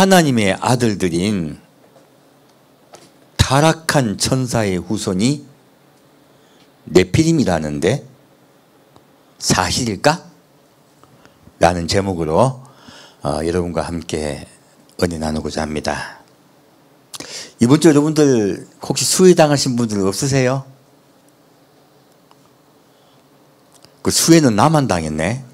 하나님의 아들들인 타락한 천사의 후손이 네피림이라는데 사실일까? 라는 제목으로 여러분과 함께 은혜 나누고자 합니다. 이번 주 여러분들 혹시 수혜당하신 분들 없으세요? 그 수혜는 나만 당했네.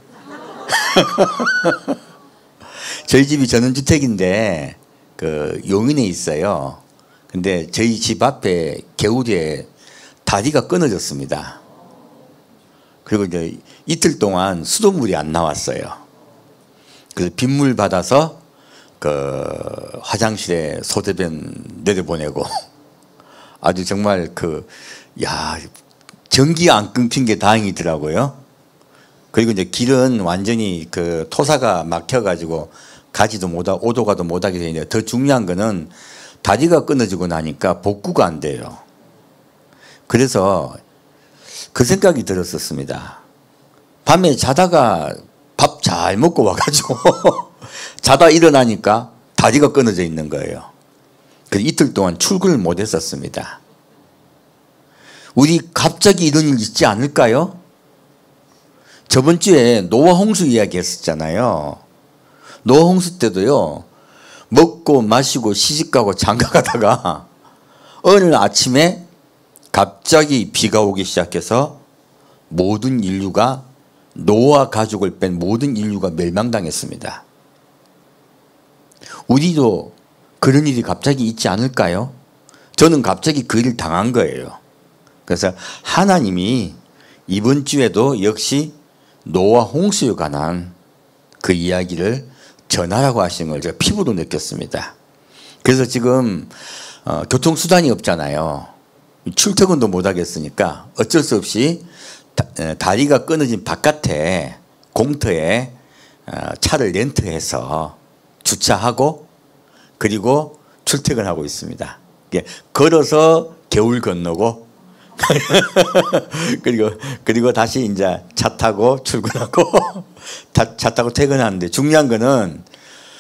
저희 집이 전원주택인데 그 용인에 있어요. 근데 저희 집 앞에 개울에 다리가 끊어졌습니다. 그리고 이제 이틀 동안 수돗물이 안 나왔어요. 그래서 빗물 받아서 그 화장실에 소대변 내려보내고 아주 정말 전기가 안 끊긴 게 다행이더라고요. 그리고 이제 길은 완전히 그 토사가 막혀가지고 가지도 못하고 오도 가도 못하게 되는데 더 중요한 거는 다리가 끊어지고 나니까 복구가 안 돼요. 그래서 그 생각이 들었었습니다. 밤에 자다가 밥 잘 먹고 와가지고 자다 일어나니까 다리가 끊어져 있는 거예요. 그래서 이틀 동안 출근을 못 했었습니다. 우리 갑자기 이런 일 있지 않을까요? 저번 주에 노아 홍수 이야기 했었잖아요. 노아 홍수 때도요, 먹고 마시고 시집가고 장가가다가 어느 아침에 갑자기 비가 오기 시작해서 모든 인류가, 노아 가족을 뺀 모든 인류가 멸망당했습니다. 우리도 그런 일이 갑자기 있지 않을까요? 저는 갑자기 그 일을 당한 거예요. 그래서 하나님이 이번 주에도 역시 노아 홍수에 관한 그 이야기를 전하라고 하시는 걸 제가 피부로 느꼈습니다. 그래서 지금 교통수단이 없잖아요. 출퇴근도 못 하겠으니까 어쩔 수 없이 다리가 끊어진 바깥에 공터에 차를 렌트해서 주차하고 그리고 출퇴근하고 있습니다. 걸어서 겨울 건너고 그리고 다시 이제 차 타고 출근하고 차 타고 퇴근하는데 중요한 거는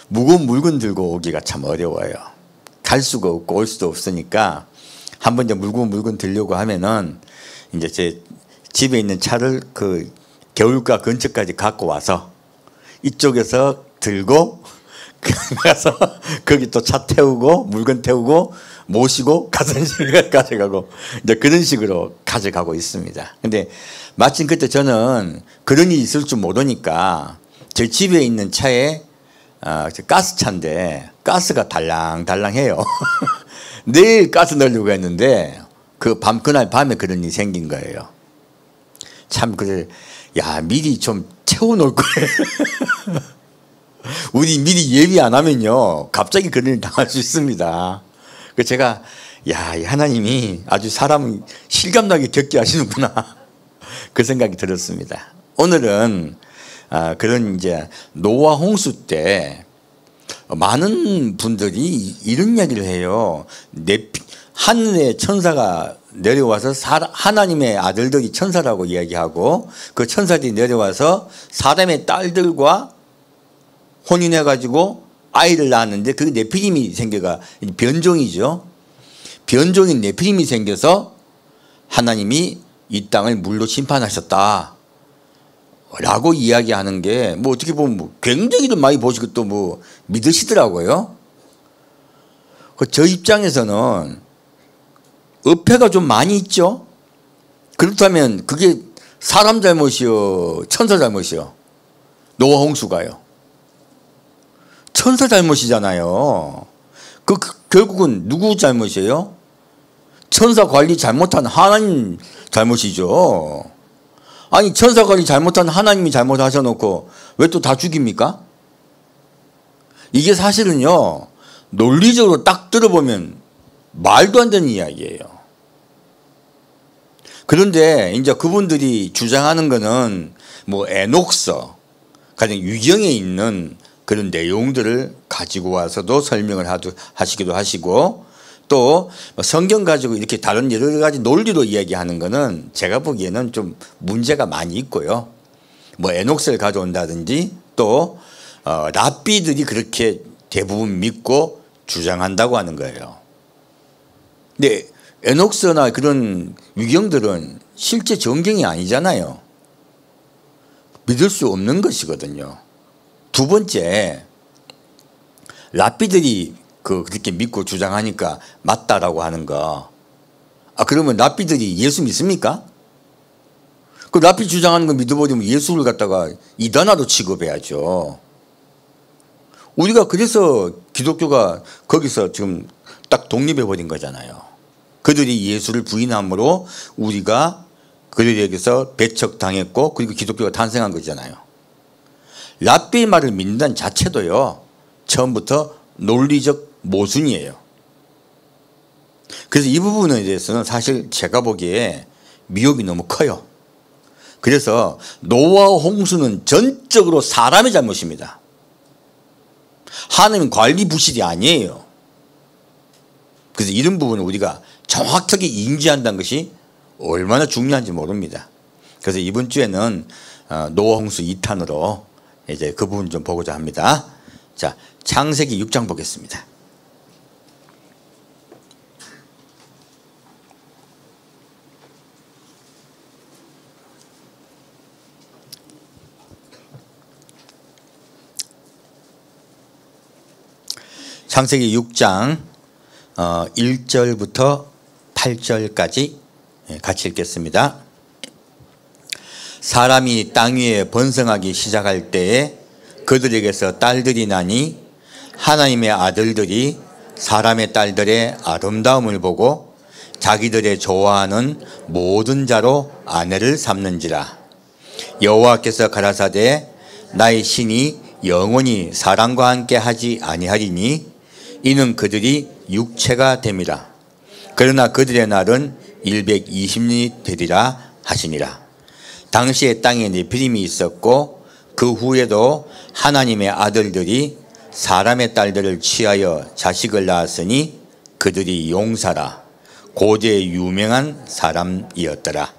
무거운 물건 들고 오기가 참 어려워요. 갈 수가 없고 올 수도 없으니까 한번 이제 무거운 물건 들려고 하면은 이제 제 집에 있는 차를 그 겨울가 근처까지 갖고 와서 이쪽에서 들고 가서 거기 또 차 태우고 물건 태우고 모시고 가선실에 가져가고 이제 그런 식으로 가져가고 있습니다. 근데 마침 그때 저는 그런 일이 있을 줄 모르니까 제 집에 있는 차에 가스차인데 가스가 달랑달랑해요. 내일 가스 넣으려고 했는데 그날 밤에 그런 일이 생긴 거예요. 참 그래, 미리 좀 채워놓을 거예요. 우리 미리 예비 안 하면요 갑자기 그런 일 당할 수 있습니다. 그래서 제가 하나님이 아주 사람을 실감나게 겪게 하시는구나 그 생각이 들었습니다. 오늘은 그런 이제 노아 홍수 때 많은 분들이 이런 이야기를 해요. 하늘에 천사가 내려와서 하나님의 아들들이 천사라고 이야기하고 그 천사들이 내려와서 사람의 딸들과 혼인해가지고 아이를 낳았는데 그게 네피림이 생겨가 변종이죠. 변종인 네피림이 생겨서 하나님이 이 땅을 물로 심판하셨다 라고 이야기하는 게 뭐 어떻게 보면 굉장히 많이 보시고 또 뭐 믿으시더라고요. 저 입장에서는 어폐가 좀 많이 있죠. 그렇다면 그게 사람 잘못이요 천사 잘못이요? 노아 홍수가요 천사 잘못이잖아요. 결국은 누구 잘못이에요? 천사 관리 잘못한 하나님 잘못이죠. 아니 천사 관리 잘못한 하나님이 잘못하셔놓고 왜 또 다 죽입니까? 이게 사실은요 논리적으로 딱 들어보면 말도 안 되는 이야기예요. 그런데 이제 그분들이 주장하는 거는 뭐 에녹서 가장 유경에 있는 그런 내용들을 가지고 와서도 설명을 하시기도 하시고 또 성경 가지고 이렇게 다른 여러 가지 논리로 이야기하는 거는 제가 보기에는 좀 문제가 많이 있고요. 뭐 에녹스를 가져온다든지 또 랍비들이 그렇게 대부분 믿고 주장한다고 하는 거예요. 근데 에녹스나 그런 위경들은 실제 전경이 아니잖아요. 믿을 수 없는 것이거든요. 두 번째, 랍비들이 그렇게 믿고 주장하니까 맞다라고 하는 거. 그러면 랍비들이 예수 믿습니까? 그 랍비 주장하는 거 믿어버리면 예수를 갖다가 이단화로 취급해야죠. 우리가 그래서 기독교가 거기서 지금 딱 독립해버린 거잖아요. 그들이 예수를 부인함으로 우리가 그들에게서 배척당했고 그리고 기독교가 탄생한 거잖아요. 랍비의 말을 믿는다는 자체도요, 처음부터 논리적 모순이에요. 그래서 이 부분에 대해서는 사실 제가 보기에 미혹이 너무 커요. 그래서 노아 홍수는 전적으로 사람의 잘못입니다. 하나님은 관리 부실이 아니에요. 그래서 이런 부분을 우리가 정확하게 인지한다는 것이 얼마나 중요한지 모릅니다. 그래서 이번 주에는 노아 홍수 2탄으로 이제 그 부분 좀 보고자 합니다. 자, 창세기 6장 보겠습니다. 창세기 6장 1절부터 8절까지 같이 읽겠습니다. 사람이 땅 위에 번성하기 시작할 때에 그들에게서 딸들이 나니 하나님의 아들들이 사람의 딸들의 아름다움을 보고 자기들의 좋아하는 모든 자로 아내를 삼는지라. 여호와께서 가라사대 나의 신이 영원히 사람과 함께 하지 아니하리니 이는 그들이 육체가 됨이라. 그러나 그들의 날은 120년이 되리라 하시니라. 당시에 땅에 네피림이 있었고 그 후에도 하나님의 아들들이 사람의 딸들을 취하여 자식을 낳았으니 그들이 용사라. 고대 유명한 사람이었더라.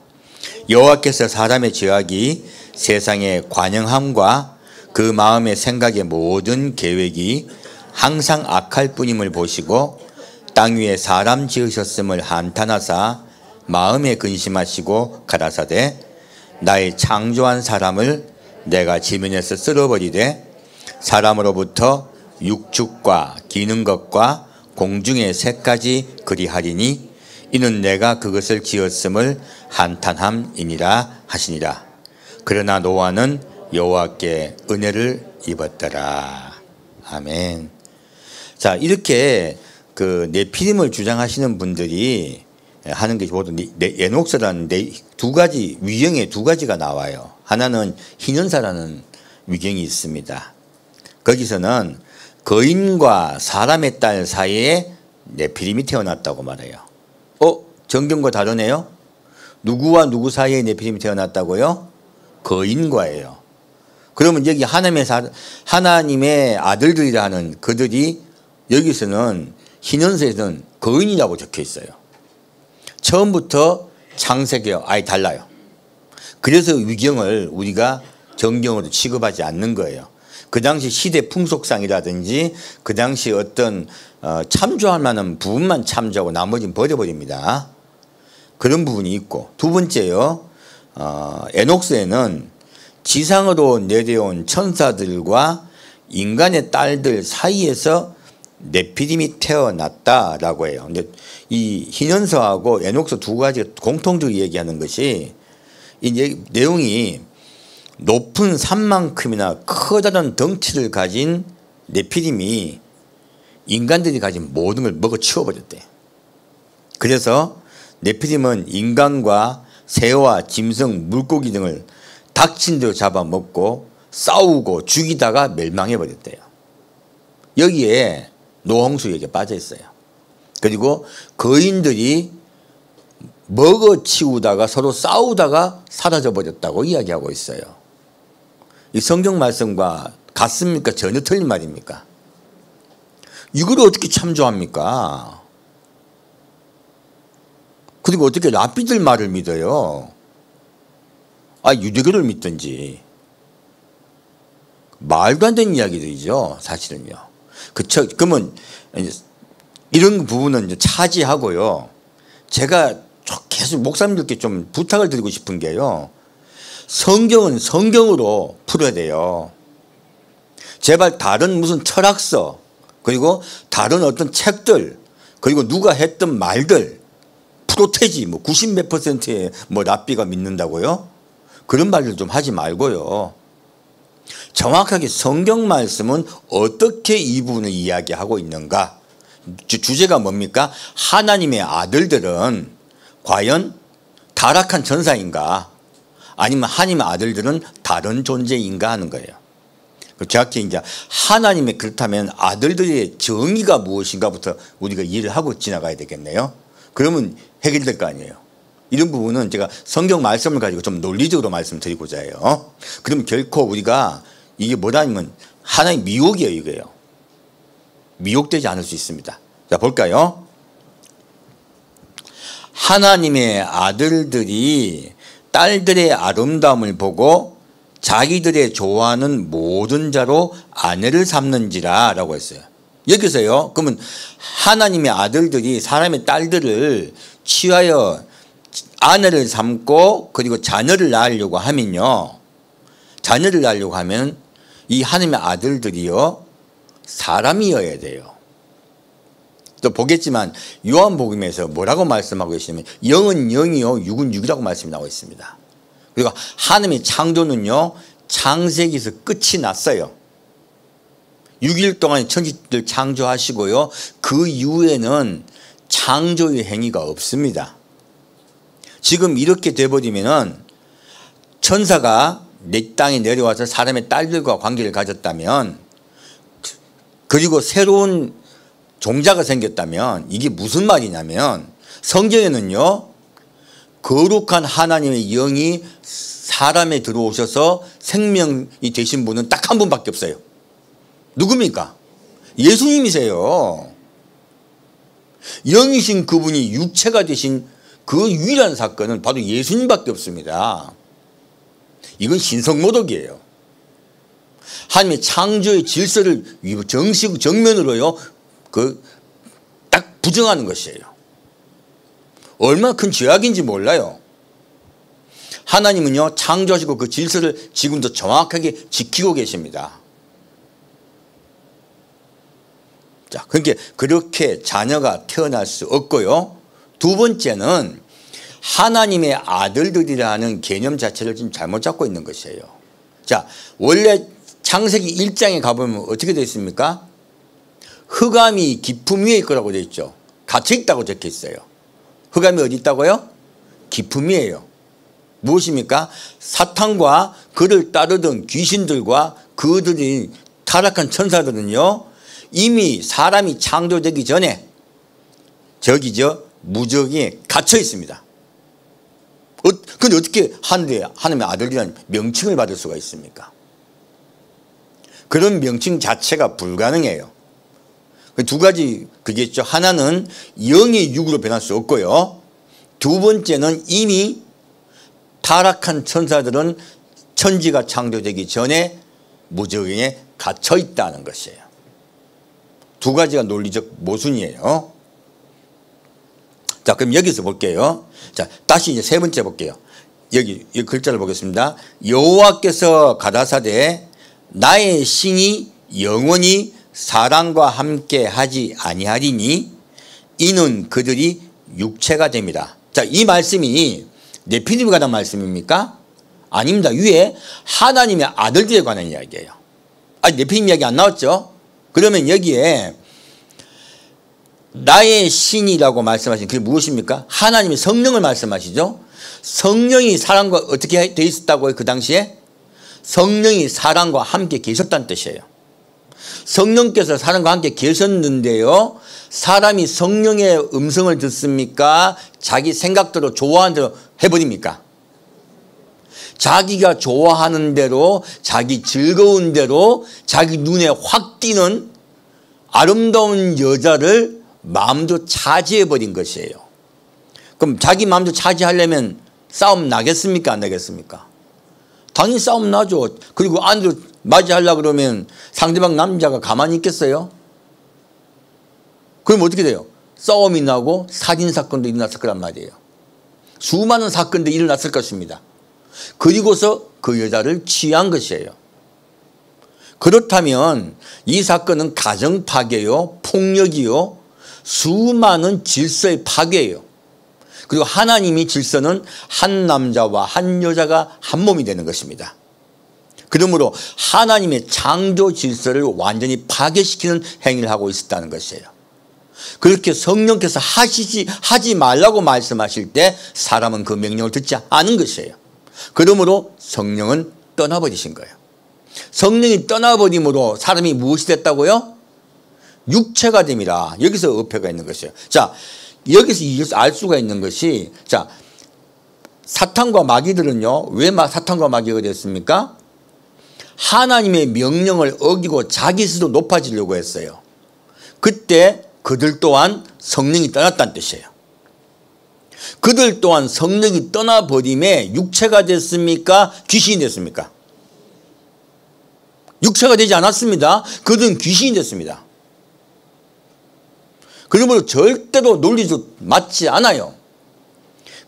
여호와께서 사람의 죄악이 세상의 관영함과 그 마음의 생각의 모든 계획이 항상 악할 뿐임을 보시고 땅 위에 사람 지으셨음을 한탄하사 마음에 근심하시고 가라사대 나의 창조한 사람을 내가 지면에서 쓸어버리되 사람으로부터 육축과 기는 것과 공중의 새까지 그리하리니 이는 내가 그것을 지었음을 한탄함이니라 하시니라. 그러나 노아는 여호와께 은혜를 입었더라. 아멘. 자, 이렇게 그 네피림을 주장하시는 분들이 하는 것이 모두 에녹스라는 두 가지 위경의 두 가지가 나와요. 하나는 희년사라는 위경이 있습니다. 거기서는 거인과 사람의 딸 사이에 네피림이 태어났다고 말해요. 정경과 다르네요. 누구와 누구 사이에 네피림이 태어났다고요? 거인과예요. 그러면 여기 하나님의 아들들이라는 그들이 여기서는 희년서에서는 거인이라고 적혀 있어요. 처음부터 창세기와 아예 달라요. 그래서 위경을 우리가 정경으로 취급하지 않는 거예요. 그 당시 시대 풍속상이라든지 그 당시 어떤 참조할 만한 부분만 참조하고 나머지는 버려버립니다. 그런 부분이 있고, 두 번째요, 에녹스에는 지상으로 내려온 천사들과 인간의 딸들 사이에서 네피림이 태어났다라고 해요. 근데 이 희년서하고 에녹스 두 가지가 공통적으로 얘기하는 것이 이 내용이 높은 산만큼이나 커다란 덩치를 가진 네피림이 인간들이 가진 모든 걸 먹어 치워버렸대요. 그래서 네피림은 인간과 새와 짐승, 물고기 등을 닥친 대로 잡아먹고 싸우고 죽이다가 멸망해버렸대요. 여기에 노홍수 얘기가 빠져 있어요. 그리고 거인들이 먹어치우다가 서로 싸우다가 사라져버렸다고 이야기하고 있어요. 이 성경 말씀과 같습니까? 전혀 틀린 말입니까? 이걸 어떻게 참조합니까? 그리고 어떻게 랍비들 말을 믿어요? 유대교를 믿든지. 말도 안 되는 이야기들이죠, 사실은요. 그쵸? 그러면 이런 부분은 이제 차지하고요. 제가 계속 목사님들께 좀 부탁을 드리고 싶은 게요. 성경은 성경으로 풀어야 돼요. 제발 다른 무슨 철학서, 그리고 다른 어떤 책들, 그리고 누가 했던 말들, 프로테지 뭐 90 몇 %의 뭐 랍비가 믿는다고요? 그런 말들 좀 하지 말고요. 정확하게 성경 말씀은 어떻게 이 부분을 이야기하고 있는가? 주제가 뭡니까? 하나님의 아들들은 과연 타락한 천사인가? 아니면 하나님의 아들들은 다른 존재인가 하는 거예요. 정확히 이제 하나님의 그렇다면 아들들의 정의가 무엇인가부터 우리가 이해를 하고 지나가야 되겠네요. 그러면 해결될 거 아니에요. 이런 부분은 제가 성경 말씀을 가지고 좀 논리적으로 말씀드리고자 해요. 그럼 결코 우리가 이게 뭐라면 하나의 미혹이에요, 이거예요. 미혹되지 않을 수 있습니다. 자, 볼까요? 하나님의 아들들이 딸들의 아름다움을 보고 자기들의 좋아하는 모든 자로 아내를 삼는지라 라고 했어요. 여기서요. 그러면 하나님의 아들들이 사람의 딸들을 취하여 아내를 삼고 그리고 자녀를 낳으려고 하면요. 자녀를 낳으려고 하면 이 하나님의 아들들이요. 사람이어야 돼요. 또 보겠지만 요한복음에서 뭐라고 말씀하고 계시냐면 영은 영이요 육은 육이라고 말씀이 나오고 있습니다. 그리고 하나님의 창조는요. 창세기에서 끝이 났어요. 6일 동안 천지를 창조하시고요. 그 이후에는 창조의 행위가 없습니다. 지금 이렇게 돼버리면은 천사가 내 땅에 내려와서 사람의 딸들과 관계를 가졌다면 그리고 새로운 종자가 생겼다면 이게 무슨 말이냐면 성경에는요. 거룩한 하나님의 영이 사람에 들어오셔서 생명이 되신 분은 딱 한 분밖에 없어요. 누굽니까? 예수님이세요. 영이신 그분이 육체가 되신 그 유일한 사건은 바로 예수님밖에 없습니다. 이건 신성모독이에요. 하나님의 창조의 질서를 정면으로요. 딱 부정하는 것이에요. 얼마나 큰 죄악인지 몰라요. 하나님은요. 창조하시고 그 질서를 지금도 정확하게 지키고 계십니다. 자, 그러니까 그렇게 자녀가 태어날 수 없고요. 두 번째는 하나님의 아들들이라는 개념 자체를 지금 잘못 잡고 있는 것이에요. 자, 원래 창세기 1장에 가보면 어떻게 되어 있습니까? 흑암이 깊음 위에 있다고 되어 있죠. 갇혀 있다고 적혀 있어요. 흑암이 어디 있다고요? 깊음 위에요. 무엇입니까? 사탄과 그를 따르던 귀신들과 그들이 타락한 천사들은요. 이미 사람이 창조되기 전에 무적에 갇혀 있습니다. 그런데 어떻게 하나님의 아들이라는 명칭을 받을 수가 있습니까? 그런 명칭 자체가 불가능해요. 두 가지 그겠죠. 하나는 영의 육으로 변할 수 없고요. 두 번째는 이미 타락한 천사들은 천지가 창조되기 전에 무적에 갇혀 있다는 것이에요. 두 가지가 논리적 모순이에요. 자, 그럼 여기서 볼게요. 자, 다시 이제 세 번째 볼게요. 여기 글자를 보겠습니다. 여호와께서 가라사대 나의 신이 영원히 사람과 함께 하지 아니하리니 이는 그들이 육체가 됩니다. 자, 이 말씀이 네피림에 관한 말씀입니까? 아닙니다. 위에 하나님의 아들들에 관한 이야기예요. 네피림 이야기 안 나왔죠? 그러면 여기에 나의 신이라고 말씀하신 그게 무엇입니까? 하나님의 성령을 말씀하시죠. 성령이 사람과 어떻게 되어 있었다고요? 그 당시에 성령이 사람과 함께 계셨다는 뜻이에요. 성령께서 사람과 함께 계셨는데요. 사람이 성령의 음성을 듣습니까? 자기 생각대로 좋아하는 대로 해버립니까? 자기가 좋아하는 대로 자기 즐거운 대로 자기 눈에 확 띄는 아름다운 여자를 마음대로 차지해버린 것이에요. 그럼 자기 마음대로 차지하려면 싸움 나겠습니까? 안 나겠습니까? 당연히 싸움 나죠. 그리고 안으로 맞이하려고 그러면 상대방 남자가 가만히 있겠어요? 그럼 어떻게 돼요? 싸움이 나고 살인사건도 일어났을 거란 말이에요. 수많은 사건들이 일어났을 것입니다. 그리고서 그 여자를 취한 것이에요. 그렇다면 이 사건은 가정 파괴요, 폭력이요, 수많은 질서의 파괴예요. 그리고 하나님의 질서는 한 남자와 한 여자가 한 몸이 되는 것입니다. 그러므로 하나님의 창조 질서를 완전히 파괴시키는 행위를 하고 있었다는 것이에요. 그렇게 성령께서 하지 말라고 말씀하실 때 사람은 그 명령을 듣지 않은 것이에요. 그러므로 성령은 떠나버리신 거예요. 성령이 떠나버림으로 사람이 무엇이 됐다고요? 육체가 됨이라. 여기서 어폐가 있는 것이에요. 자, 여기서 알 수가 있는 것이, 자, 사탄과 마귀들은요, 왜 사탄과 마귀가 됐습니까? 하나님의 명령을 어기고 자기 스스로 높아지려고 했어요. 그때 그들 또한 성령이 떠났다는 뜻이에요. 그들 또한 성령이 떠나버림에 육체가 됐습니까? 귀신이 됐습니까? 육체가 되지 않았습니다. 그들은 귀신이 됐습니다. 그러므로 절대로 논리도 맞지 않아요.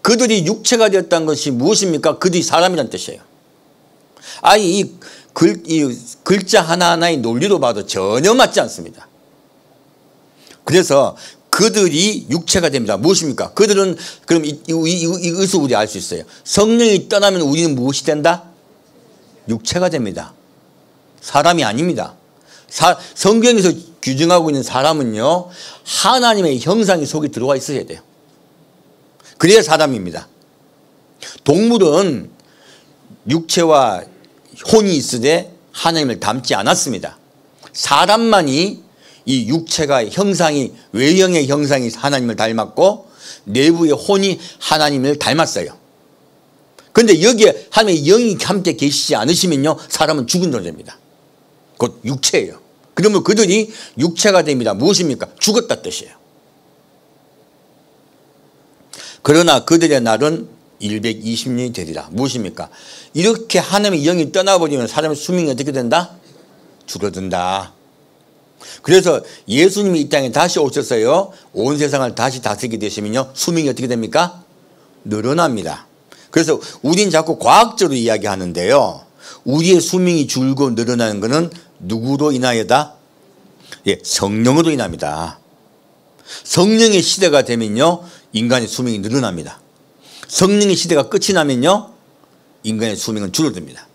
그들이 육체가 되었다는 것이 무엇입니까? 그들이 사람이란 뜻이에요. 아니 이 글자 하나하나의 논리로 봐도 전혀 맞지 않습니다. 그래서 그들이 육체가 됩니다. 무엇입니까? 그들은 그럼 이것을 우리 알 수 있어요. 성령이 떠나면 우리는 무엇이 된다? 육체가 됩니다. 사람이 아닙니다. 성경에서 규정하고 있는 사람은요, 하나님의 형상이 속에 들어와 있어야 돼요. 그래야 사람입니다. 동물은 육체와 혼이 있으되 하나님을 닮지 않았습니다. 사람만이 이 육체가 형상이, 외형의 형상이 하나님을 닮았고 내부의 혼이 하나님을 닮았어요. 그런데 여기에 하나님의 영이 함께 계시지 않으시면요, 사람은 죽은 존재입니다. 곧 육체예요. 그러면 그들이 육체가 됩니다. 무엇입니까? 죽었다 뜻이에요. 그러나 그들의 날은 120년이 되리라. 무엇입니까? 이렇게 하나님의 영이 떠나버리면 사람의 수명이 어떻게 된다? 줄어든다. 그래서 예수님이 이 땅에 다시 오셨어요. 온 세상을 다시 다스리게 되시면요, 수명이 어떻게 됩니까? 늘어납니다. 그래서 우린 자꾸 과학적으로 이야기하는데요, 우리의 수명이 줄고 늘어나는 것은 누구로 인하여다? 예, 성령으로 인합니다. 성령의 시대가 되면요, 인간의 수명이 늘어납니다. 성령의 시대가 끝이 나면요, 인간의 수명은 줄어듭니다.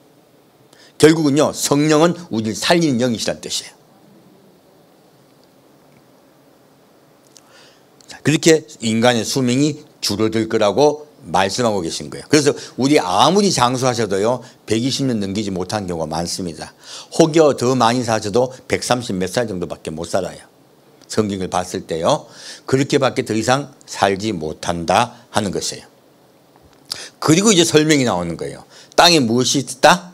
결국은요, 성령은 우리를 살리는 영이시란 뜻이에요. 자, 그렇게 인간의 수명이 줄어들 거라고 말씀하고 계신 거예요. 그래서 우리 아무리 장수하셔도요, 120년 넘기지 못한 경우가 많습니다. 혹여 더 많이 사셔도 130 몇 살 정도밖에 못 살아요. 성경을 봤을 때요, 그렇게밖에 더 이상 살지 못한다 하는 것이에요. 그리고 이제 설명이 나오는 거예요. 땅에 무엇이 있다?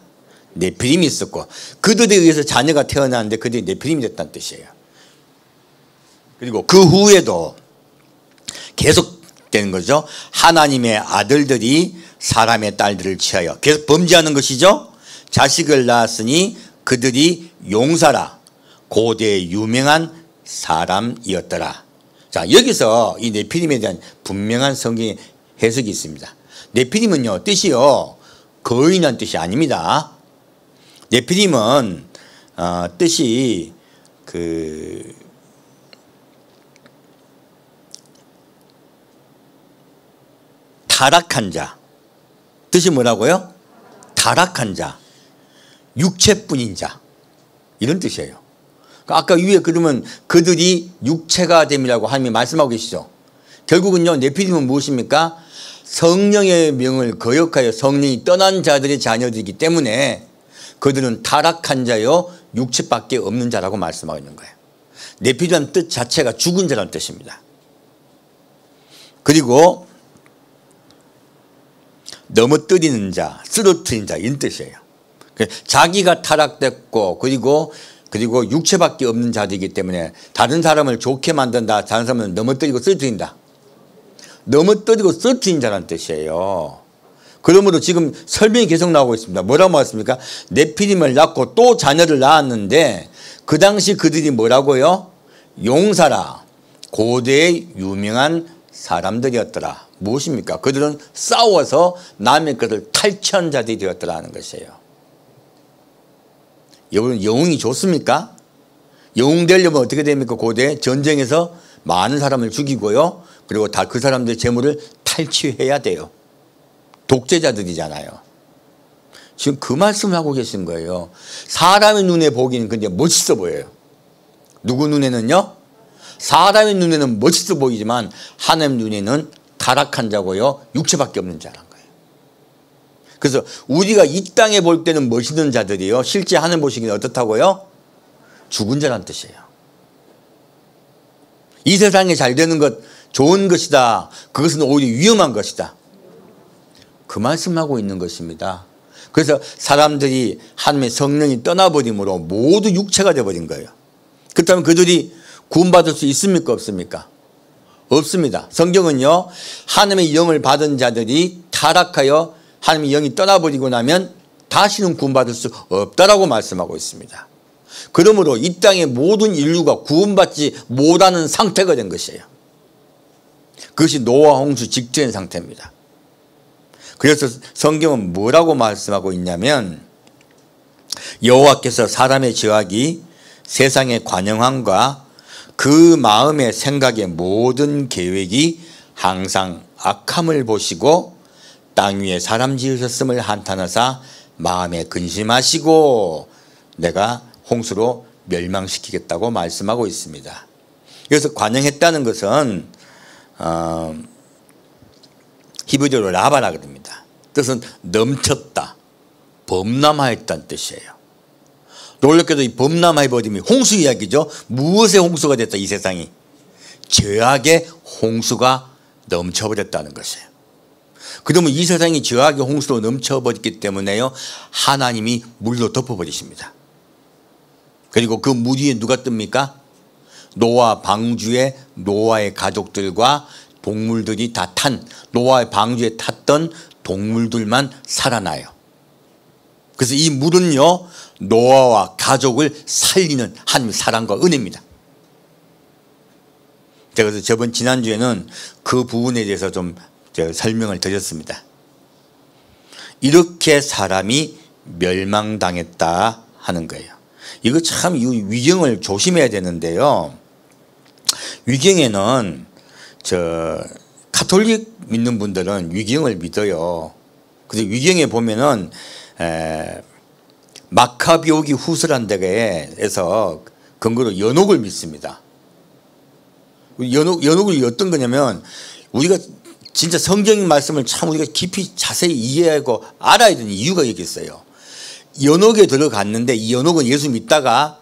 네피림이 있었고, 그들에 의해서 자녀가 태어나는데 그들이 네피림이 됐다는 뜻이에요. 그리고 그 후에도 계속 되는 거죠. 하나님의 아들들이 사람의 딸들을 취하여 계속 범죄하는 것이죠. 자식을 낳았으니 그들이 용사라, 고대 유명한 사람이었더라. 자, 여기서 이 네피림에 대한 분명한 성경의 해석이 있습니다. 네피림은요, 뜻이요, 거인이라는 뜻이 아닙니다. 네피림은 뜻이 타락한 자. 뜻이 뭐라고요? 타락한 자, 육체뿐인 자, 이런 뜻이에요. 아까 위에 그러면 그들이 육체가 됨이라고 하나님이 말씀하고 계시죠. 결국은요, 네피림은 무엇입니까? 성령의 명을 거역하여 성령이 떠난 자들의 자녀들이기 때문에 그들은 타락한 자요, 육체밖에 없는 자라고 말씀하고 있는 거예요. 네피림이라는 뜻 자체가 죽은 자라는 뜻입니다. 그리고 넘어뜨리는 자, 쓰러뜨린 자, 이런 뜻이에요. 자기가 타락됐고 그리고 육체밖에 없는 자들이기 때문에 다른 사람을 좋게 만든다, 다른 사람을 넘어뜨리고 쓰러뜨린다. 넘어뜨리고 쓰러뜨린 자라는 뜻이에요. 그러므로 지금 설명이 계속 나오고 있습니다. 뭐라고 말했습니까? 네피림을 낳고 또 자녀를 낳았는데 그 당시 그들이 뭐라고요? 용사라, 고대의 유명한 사람들이었더라. 무엇입니까? 그들은 싸워서 남의 것을 탈취한 자들이 되었더라 하는 것이에요. 여러분, 영웅이 좋습니까? 영웅 되려면 어떻게 됩니까? 고대 전쟁에서 많은 사람을 죽이고요. 그리고 다 그 사람들의 재물을 탈취해야 돼요. 독재자들이잖아요. 지금 그 말씀을 하고 계신 거예요. 사람의 눈에 보기는 근데 멋있어 보여요. 누구 눈에는요? 사람의 눈에는 멋있어 보이지만 하나님 눈에는 타락한 자고요. 육체밖에 없는 자란 거예요. 그래서 우리가 이 땅에 볼 때는 멋있는 자들이요. 실제 하나님 보시기는 어떻다고요? 죽은 자란 뜻이에요. 이 세상에 잘 되는 것 좋은 것이다. 그것은 오히려 위험한 것이다. 그 말씀하고 있는 것입니다. 그래서 사람들이 하나님의 성령이 떠나버림으로 모두 육체가 되어버린 거예요. 그렇다면 그들이 구원받을 수 있습니까? 없습니까? 없습니다. 성경은요, 하나님의 영을 받은 자들이 타락하여 하나님의 영이 떠나버리고 나면 다시는 구원받을 수 없다라고 말씀하고 있습니다. 그러므로 이 땅의 모든 인류가 구원받지 못하는 상태가 된 것이에요. 그것이 노아 홍수 직전의 상태입니다. 그래서 성경은 뭐라고 말씀하고 있냐면 여호와께서 사람의 죄악이 세상의 관영함과 그 마음의 생각의 모든 계획이 항상 악함을 보시고 땅 위에 사람 지으셨음을 한탄하사 마음에 근심하시고 내가 홍수로 멸망시키겠다고 말씀하고 있습니다. 그래서 관영했다는 것은 히브리어로 라바라 그럽니다. 뜻은 넘쳤다, 범람하였다는 뜻이에요. 놀랍게도 이 범람해버림이 홍수 이야기죠. 무엇의 홍수가 됐다 이 세상이? 죄악의 홍수가 넘쳐버렸다는 것이에요. 그러면 이 세상이 죄악의 홍수로 넘쳐버렸기 때문에요, 하나님이 물로 덮어버리십니다. 그리고 그 물 위에 누가 뜹니까? 노아 방주에 노아의 가족들과 동물들이 다 탄, 노아의 방주에 탔던 동물들만 살아나요. 그래서 이 물은요, 노아와 가족을 살리는 하나님의 사랑과 은혜입니다. 제가 그래서 지난주에는 그 부분에 대해서 좀 제가 설명을 드렸습니다. 이렇게 사람이 멸망당했다 하는 거예요. 이거 참 이 위경을 조심해야 되는데요. 위경에는 가톨릭 믿는 분들은 위경을 믿어요. 그래서 위경에 보면은 마카비오기 후서란 데에서 근거로 연옥을 믿습니다. 연옥이 어떤 거냐면 우리가 진짜 성경의 말씀을 참 우리가 깊이 자세히 이해하고 알아야 되는 이유가 여기 있어요. 연옥에 들어갔는데 이 연옥은 예수 믿다가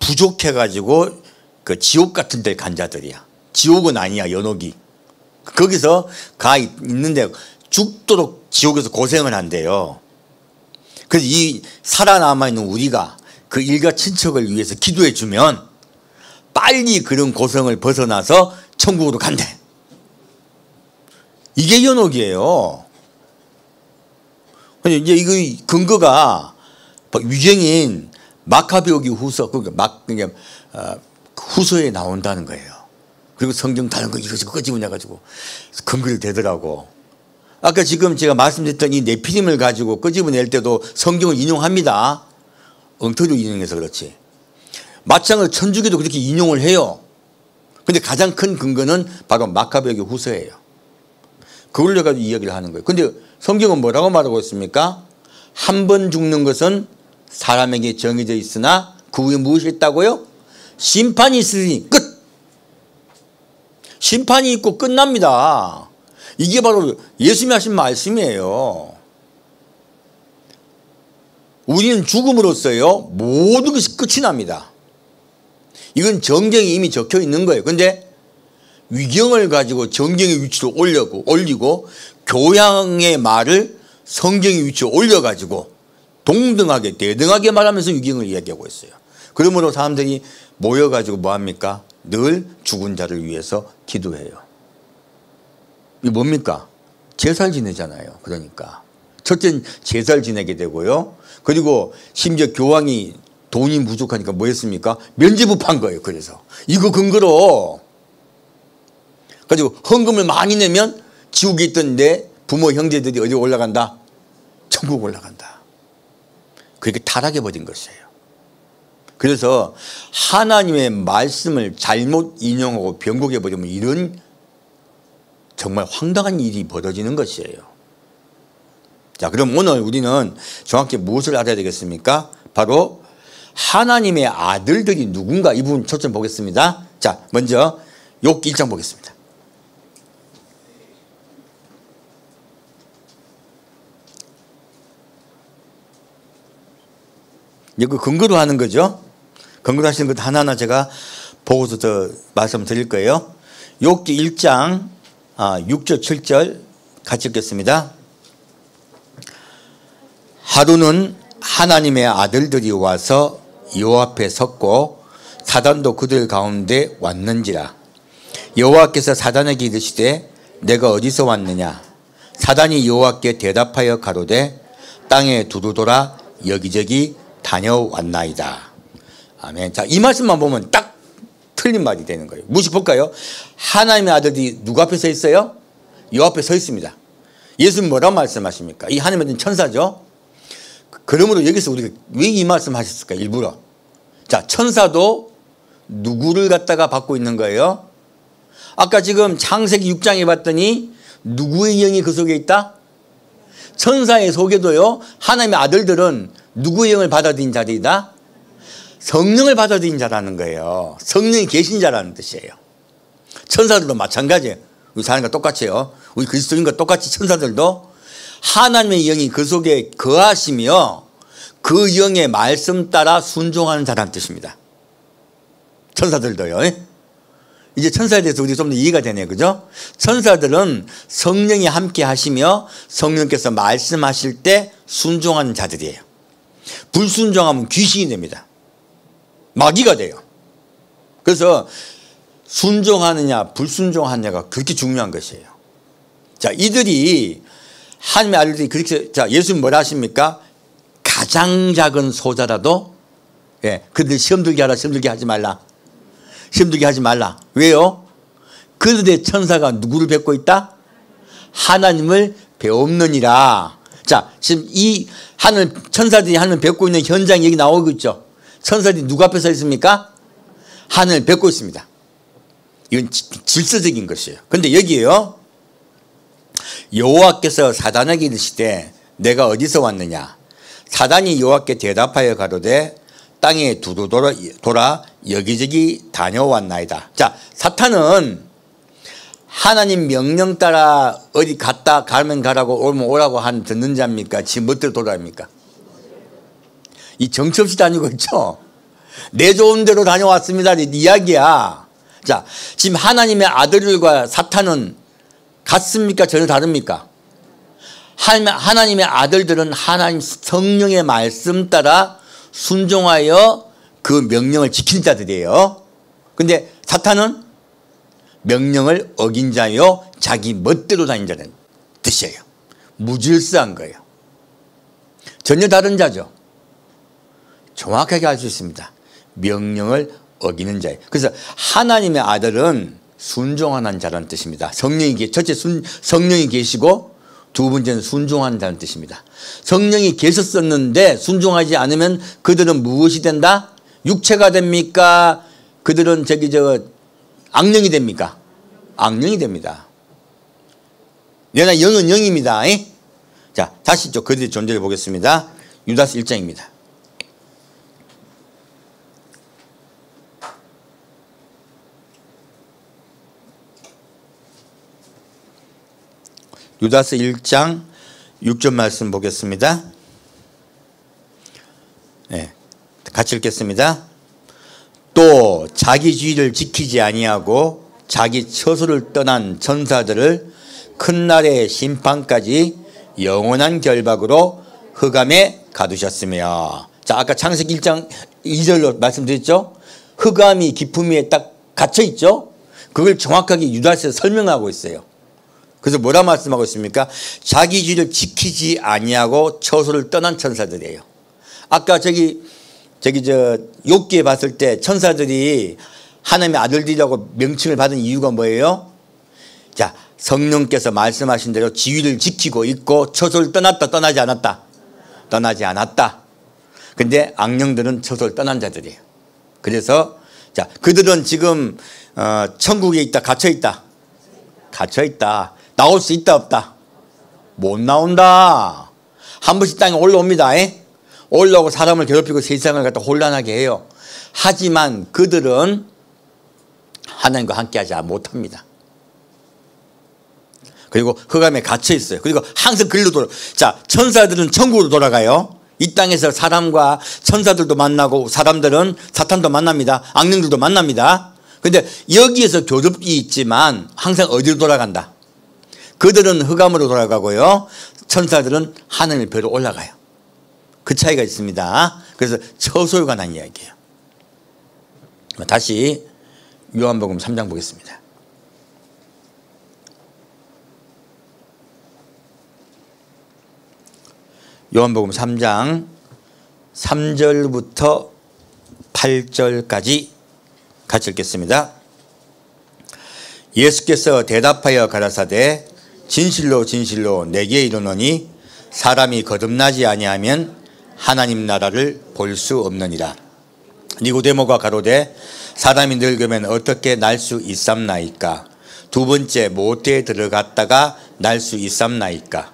부족해가지고 그 지옥 같은 데 간 자들이야. 지옥은 아니야, 연옥이. 거기서 가 있는데 죽도록 지옥에서 고생을 한대요. 그래서 이 살아남아있는 우리가 그 일가 친척을 위해서 기도해 주면 빨리 그런 고생을 벗어나서 천국으로 간대. 이게 연옥이에요. 이제 이거 근거가 위경인 마카비오기 후서, 후서에 나온다는 거예요. 그리고 성경 다른 거 이것저것 끄집어내가지고 근거를 대더라고. 아까 지금 제가 말씀드렸던 이 네피림을 가지고 끄집어낼 때도 성경을 인용합니다. 엉터리로 인용해서 그렇지. 마찬가지로 천주교도 그렇게 인용을 해요. 근데 가장 큰 근거는 바로 마카베오기 후서예요. 그걸 가지고 이야기를 하는 거예요. 근데 성경은 뭐라고 말하고 있습니까? 한 번 죽는 것은 사람에게 정해져 있으나 그 후에 무엇이 있다고요? 심판이 있으니 끝. 심판이 있고 끝납니다. 이게 바로 예수님이 하신 말씀이에요. 우리는 죽음으로써요 모든 것이 끝이 납니다. 이건 정경에 이미 적혀 있는 거예요. 근데 위경을 가지고 정경의 위치로 올리고 교양의 말을 성경의 위치로 올려가지고 동등하게 대등하게 말하면서 위경을 이야기하고 있어요. 그러므로 사람들이 모여가지고 뭐합니까? 늘 죽은 자를 위해서 기도해요. 이게 뭡니까? 제사를 지내잖아요. 그러니까 첫째는 제사를 지내게 되고요. 그리고 심지어 교황이 돈이 부족하니까 뭐 했습니까? 면제부 판 거예요. 그래서 이거 근거로 가지고 헌금을 많이 내면 지옥에 있던 내 부모 형제들이 어디 올라간다? 천국 올라간다. 그렇게 타락해버린 것이에요. 그래서 하나님의 말씀을 잘못 인용하고 변곡해버리면 이런 정말 황당한 일이 벌어지는 것이에요. 자, 그럼 오늘 우리는 정확히 무엇을 알아야 되겠습니까? 바로 하나님의 아들들이 누군가, 이 부분 초점 보겠습니다. 자, 먼저 욥기 1장 보겠습니다. 이거 근거로 하는 거죠. 근거로 하시는 것 하나하나 제가 보고서 더 말씀드릴 거예요. 욥기 1장 6절 7절 같이 읽겠습니다. 하루는 하나님의 아들들이 와서 여호와 앞에 섰고 사단도 그들 가운데 왔는지라. 여호와께서 사단에게 이르시되 내가 어디서 왔느냐. 사단이 여호와께 대답하여 가로되 땅에 두루 돌아 여기저기 다녀왔나이다. 아멘. 자, 이 말씀만 보면 딱 틀린 말이 되는 거예요. 무식 볼까요? 하나님의 아들이 누구 앞에 서 있어요? 여호와 앞에 서 있습니다. 예수님 뭐라고 말씀하십니까? 이 하나님의 천사죠. 그러므로 여기서 우리가 왜 이 말씀 하셨을까? 일부러. 자, 천사도 누구를 갖다가 받고 있는 거예요? 아까 지금 창세기 6장에 봤더니 누구의 영이 그 속에 있다? 천사의 속에도요, 하나님의 아들들은 누구의 영을 받아들인 자들이다? 성령을 받아들인 자라는 거예요. 성령이 계신 자라는 뜻이에요. 천사들도 마찬가지예요. 우리 사람과 똑같이요. 우리 그리스도인과 똑같이 천사들도 하나님의 영이 그 속에 거하시며 그 영의 말씀 따라 순종하는 자라는 뜻입니다. 천사들도요. 이제 천사에 대해서 우리 좀 더 이해가 되네요. 그죠? 천사들은 성령이 함께 하시며 성령께서 말씀하실 때 순종하는 자들이에요. 불순종하면 귀신이 됩니다. 마귀가 돼요. 그래서 순종하느냐 불순종하느냐가 그렇게 중요한 것이에요. 자, 이들이 하나님의 아들들이 그렇게, 자, 예수님 뭐라 하십니까? 가장 작은 소자라도, 그들 시험 들게 하라, 시험 들게 하지 말라. 시험 들게 하지 말라. 왜요? 그들의 천사가 누구를 뵙고 있다? 하나님을 배웁느니라. 자, 지금 이 하늘, 천사들이 하늘 뵙고 있는 현장이 여기 나오고 있죠. 천사들이 누구 앞에 서 있습니까? 하늘 뵙고 있습니다. 이건 질서적인 것이에요. 근데 여기에요, 여호와께서 사단에게 이르시되 내가 어디서 왔느냐. 사단이 여호와께 대답하여 가로되 땅에 두루 돌아 여기저기 다녀왔나이다. 자, 사탄은 하나님 명령 따라 어디 갔다 가면 가라고 오면 오라고 한 듣는 자입니까? 지금 멋대로 돌아갑니까? 이 정치 없이 다니고 있죠. 내 좋은 대로 다녀왔습니다. 이 이야기야. 자, 지금 하나님의 아들들과 사탄은 같습니까? 전혀 다릅니까? 하나님의 아들들은 하나님 성령의 말씀 따라 순종하여 그 명령을 지킨 자들이에요. 근데 사탄은 명령을 어긴 자요, 자기 멋대로 다닌 자는 뜻이에요. 무질서한 거예요. 전혀 다른 자죠. 정확하게 알 수 있습니다. 명령을 어기는 자예요. 그래서 하나님의 아들은 순종하는 자라는 뜻입니다. 첫째 성령이 계시고 두 번째는 순종하는 자는 뜻입니다. 성령이 계셨었는데 순종하지 않으면 그들은 무엇이 된다? 육체가 됩니까? 그들은 악령이 됩니까? 악령이 됩니다. 내나 영은 영입니다. 자, 다시 그들의 존재를 보겠습니다. 유다서 1장입니다. 유다서 1장 6절 말씀 보겠습니다. 같이 읽겠습니다. 또 자기 주의를 지키지 아니하고 자기 처소를 떠난 천사들을 큰 날의 심판까지 영원한 결박으로 흑암에 가두셨으며. 자, 아까 창세기 1장 2절로 말씀드렸죠. 흑암이 깊음 위에 딱 갇혀 있죠. 그걸 정확하게 유다서에서 설명하고 있어요. 그래서 뭐라 말씀하고 있습니까? 자기 주의를 지키지 아니하고 처소를 떠난 천사들이에요. 아까 욥기에 봤을 때 천사들이 하나님의 아들들이라고 명칭을 받은 이유가 뭐예요? 자, 성령께서 말씀하신 대로 지위를 지키고 있고 처소를 떠났다, 떠나지 않았다? 떠나지 않았다. 근데 악령들은 처소를 떠난 자들이에요. 그래서 자, 그들은 지금 천국에 있다, 갇혀 있다? 갇혀 있다. 나올 수 있다, 없다? 못 나온다. 한 번씩 땅에 올라옵니다. 올라오고 사람을 괴롭히고 세상을 갖다 혼란하게 해요. 하지만 그들은 하나님과 함께하지 못합니다. 그리고 흑암에 갇혀 있어요. 그리고 항상 글로 돌아. 자, 천사들은 천국으로 돌아가요. 이 땅에서 사람과 천사들도 만나고 사람들은 사탄도 만납니다. 악령들도 만납니다. 근데 여기에서 교접이 있지만 항상 어디로 돌아간다? 그들은 흑암으로 돌아가고요. 천사들은 하늘의 별로 올라가요. 그 차이가 있습니다. 그래서 처소에 관한 이야기예요. 다시 요한복음 3장 보겠습니다. 요한복음 3장 3절부터 8절까지 같이 읽겠습니다. 예수께서 대답하여 가라사대 진실로 진실로 내게 이르노니 사람이 거듭나지 아니하면 하나님 나라를 볼 수 없느니라. 니고데모가 가로되 사람이 늙으면 어떻게 날 수 있삼나이까? 두 번째 모태에 들어갔다가 날 수 있삼나이까?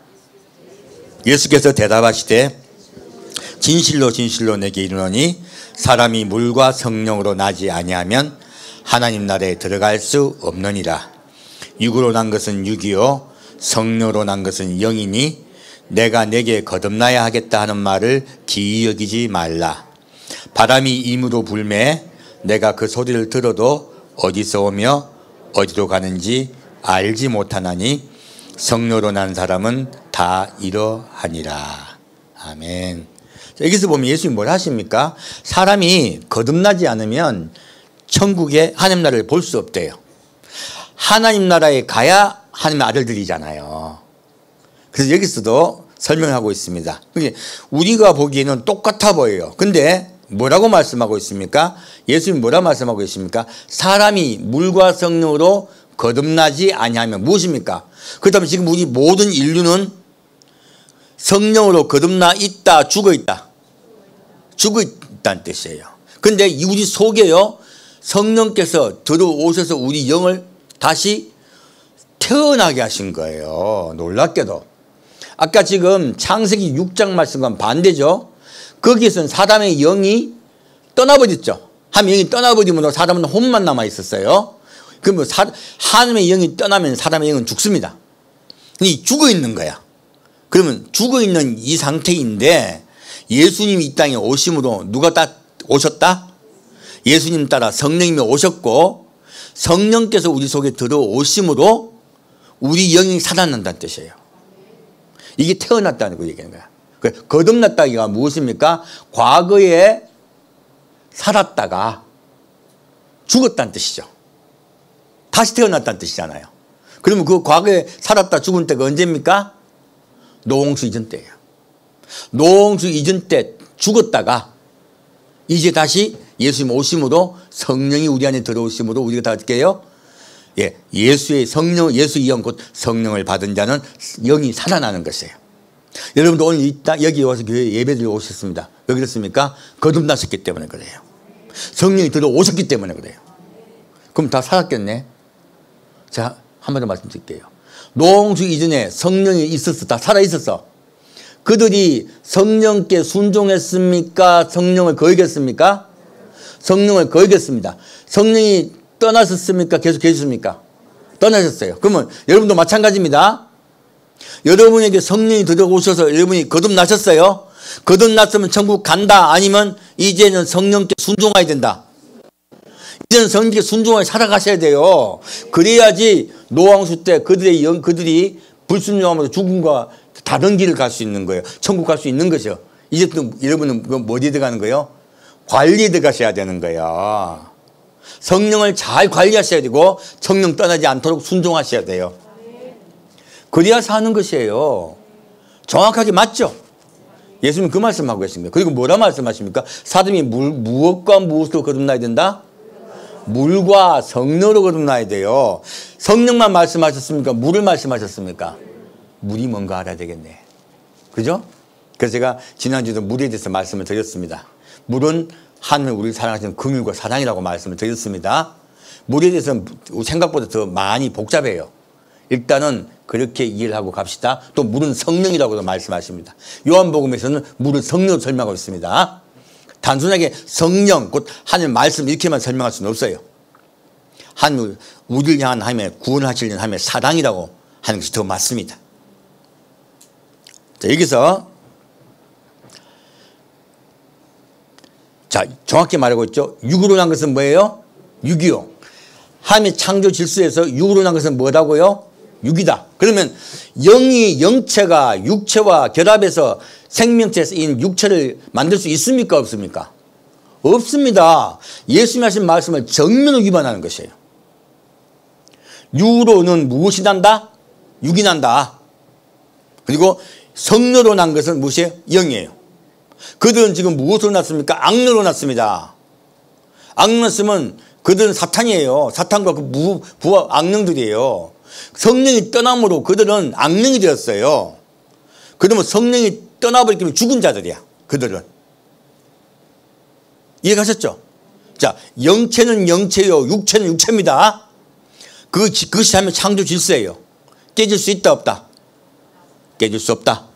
예수께서 대답하시되 진실로 진실로 내게 이르노니 사람이 물과 성령으로 나지 아니하면 하나님 나라에 들어갈 수 없느니라. 육으로 난 것은 육이요 성령으로 난 것은 영이니 내가 내게 거듭나야 하겠다 하는 말을 기이 여기지 말라. 바람이 임으로 불매 내가 그 소리를 들어도 어디서 오며 어디로 가는지 알지 못하나니 성령으로 난 사람은 다 이러하니라. 아멘. 여기서 보면 예수님이 뭘 하십니까? 사람이 거듭나지 않으면 천국의 하나님 나라를 볼 수 없대요. 하나님 나라에 가야 하나님의 아들들이잖아요. 그래서 여기서도 설명하고 있습니다. 우리가 보기에는 똑같아 보여요. 근데 뭐라고 말씀하고 있습니까? 예수님이 뭐라고 말씀하고 있습니까? 사람이 물과 성령으로 거듭나지 아니하면 무엇입니까? 그렇다면 지금 우리 모든 인류는 성령으로 거듭나 있다, 죽어 있다? 죽어 있다는 뜻이에요. 근데 우리 속에요, 성령께서 들어오셔서 우리 영을 다시 태어나게 하신 거예요. 놀랍게도. 아까 지금 창세기 6장 말씀과는 반대죠. 거기에서는 사람의 영이 떠나버렸죠. 한 영이 떠나버리면 사람은 혼만 남아 있었어요. 그러면 하나님의 영이 떠나면 사람의 영은 죽습니다. 근데 죽어 있는 거야. 그러면 죽어 있는 이 상태인데 예수님이 이 땅에 오심으로 누가 오셨다? 예수님 따라 성령님이 오셨고 성령께서 우리 속에 들어오심으로 우리 영이 살아난다는 뜻이에요. 이게 태어났다는 거 얘기하는 거야. 거듭났다기가 무엇입니까? 과거에 살았다가 죽었다는 뜻이죠. 다시 태어났다는 뜻이잖아요. 그러면 그 과거에 살았다 죽은 때가 언제입니까? 노홍수 이전 때예요. 노홍수 이전 때 죽었다가 이제 다시 예수님 오심으로 성령이 우리 안에 들어오심으로 우리가 다 어떻게 해요? 예수의 성령, 예수의 영 곧 성령을 받은 자는 영이 살아나는 것이에요. 여러분도 오늘 여기 와서 교회 예배드리러 오셨습니다. 왜 그렇습니까? 거듭나셨기 때문에 그래요. 성령이 들어오셨기 때문에 그래요. 그럼 다 살았겠네. 자, 한 번 더 말씀드릴게요. 노홍수 이전에 성령이 있었어. 다 살아있었어. 그들이 성령께 순종했습니까? 성령을 거역했습니까? 성령을 거역했습니다. 성령이 떠나셨습니까? 계속 계셨습니까? 떠나셨어요. 그러면 여러분도 마찬가지입니다. 여러분에게 성령이 들어오셔서 여러분이 거듭나셨어요. 거듭났으면 천국 간다. 아니면 이제는 성령께 순종해야 된다. 이제는 성령께 순종하여 살아가셔야 돼요. 그래야지 노홍수 때 그들이 불순종하면서 죽음과 다른 길을 갈 수 있는 거예요. 천국 갈 수 있는 것이요. 이제 또 여러분은 어디에 들어가는 거예요? 관리에 들어가셔야 되는 거예요. 성령을 잘 관리하셔야 되고 성령 떠나지 않도록 순종하셔야 돼요. 그래야 사는 것이에요. 정확하게 맞죠? 예수님 그 말씀하고 계십니다. 그리고 뭐라 말씀하십니까? 사람이 무엇과 무엇으로 거듭나야 된다? 물과 성령으로 거듭나야 돼요. 성령만 말씀하셨습니까? 물을 말씀하셨습니까? 물이 뭔가 알아야 되겠네. 그죠? 그래서 제가 지난주에도 물에 대해서 말씀을 드렸습니다. 물은 하늘 우리를 사랑하시는 긍휼과 사랑이라고 말씀을 드렸습니다. 물에 대해서는 생각보다 더 많이 복잡해요. 일단은 그렇게 이해를 하고 갑시다. 또 물은 성령이라고도 말씀하십니다. 요한복음에서는 물은 성령으로 설명하고 있습니다. 단순하게 성령, 곧 하늘 말씀 이렇게만 설명할 수는 없어요. 하늘, 우리를 향한 하나님의 구원하시려는 하나님의 사랑이라고 하는 것이 더 맞습니다. 자, 여기서 자, 정확히 말하고 있죠. 육으로 난 것은 뭐예요? 육이요. 하나님의 창조 질서에서 육으로 난 것은 뭐라고요? 육이다. 그러면 영이 영체가 육체와 결합해서 생명체인 육체를 만들 수 있습니까? 없습니까? 없습니다. 예수님이 하신 말씀을 정면으로 위반하는 것이에요. 육으로는 무엇이 난다? 육이 난다. 그리고 성령으로 난 것은 무엇이에요? 영이에요. 그들은 지금 무엇으로 났습니까? 악령으로 났습니다. 악령 났으면 그들은 사탄이에요. 사탄과 그 부하 악령들이에요. 성령이 떠남으로 그들은 악령이 되었어요. 그러면 성령이 떠나버리면 죽은 자들이야. 그들은. 이해가셨죠? 자, 영체는 영체요. 육체는 육체입니다. 그것이 하면 창조 질서예요. 깨질 수 있다 없다? 깨질 수 없다.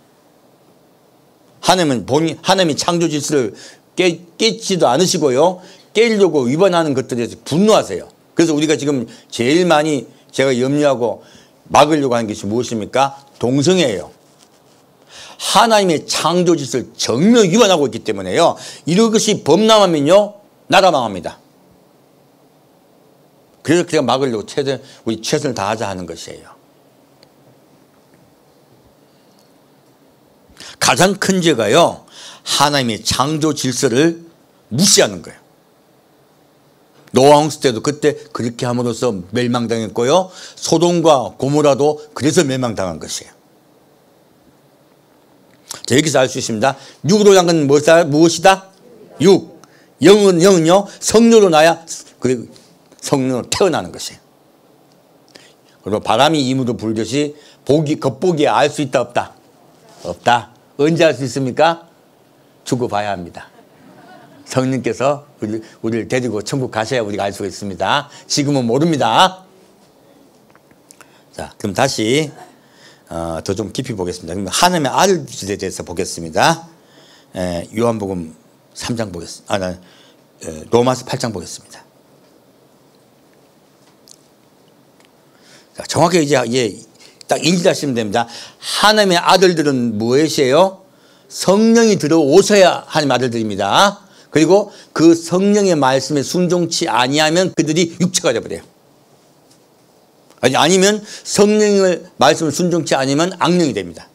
하나님이 창조 질서를 깨지도 않으시고요. 깨려고 위반하는 것들에 대해서 분노하세요. 그래서 우리가 지금 제일 많이 제가 염려하고 막으려고 하는 것이 무엇입니까? 동성애예요. 하나님의 창조 질서를 정면 위반하고 있기 때문에요. 이런 것이 범람하면요, 나라 망합니다. 그래서 제가 막으려고 우리 최선을 다하자 하는 것이에요. 가장 큰 죄가요, 하나님의 창조 질서를 무시하는 거예요. 노아 홍수 때도 그때 그렇게 함으로써 멸망당했고요. 소돔과 고모라도 그래서 멸망당한 것이에요. 자, 여기서 알 수 있습니다. 육으로 난 건 무엇이다? 육. 영은요, 성령으로 나야 그리고 성령으로 태어나는 것이에요. 그리고 바람이 임으로 불듯이 겉보기에 알 수 있다 없다? 없다. 언제 알 수 있습니까? 죽어봐야 합니다. 성령께서 우리를 데리고 천국 가셔야 우리가 알 수가 있습니다. 지금은 모릅니다. 자, 그럼 다시 더 좀 깊이 보겠습니다. 그럼 하나님의 아들들에 대해서 보겠습니다. 요한복음 3장 보겠습니다. 로마서 8장 보겠습니다. 자, 정확히 이제 딱 인지하시면 됩니다. 하나님의 아들들은 무엇이에요? 성령이 들어오셔야 하나님의 아들들입니다. 그리고 그 성령의 말씀에 순종치 아니하면 그들이 육체가 되어버려요. 아니면 성령의 말씀을 순종치 않으면 악령이 됩니다.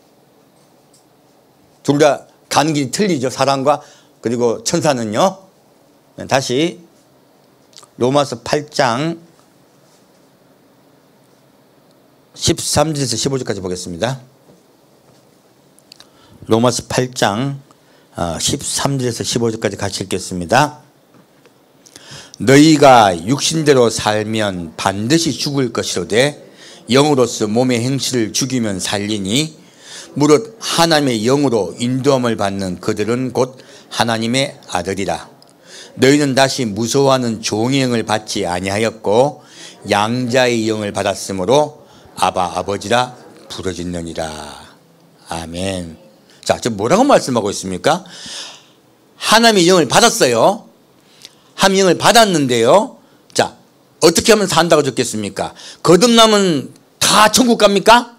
둘 다 가는 길이 틀리죠. 사람과 그리고 천사는요. 다시 로마서 8장 13절에서 15절까지 보겠습니다. 로마서 8장 13절에서 15절까지 같이 읽겠습니다. 너희가 육신대로 살면 반드시 죽을 것이로되 영으로서 몸의 행실을 죽이면 살리니 무릇 하나님의 영으로 인도함을 받는 그들은 곧 하나님의 아들이라. 너희는 다시 무서워하는 종의 영을 받지 아니하였고 양자의 영을 받았으므로 아바 아버지라 부르짖느니라. 아멘. 자, 저 뭐라고 말씀하고 있습니까? 하나님의 영을 받았어요. 하나님의 영을 받았는데요. 자, 어떻게 하면 산다고 적겠습니까? 거듭나면 다 천국 갑니까?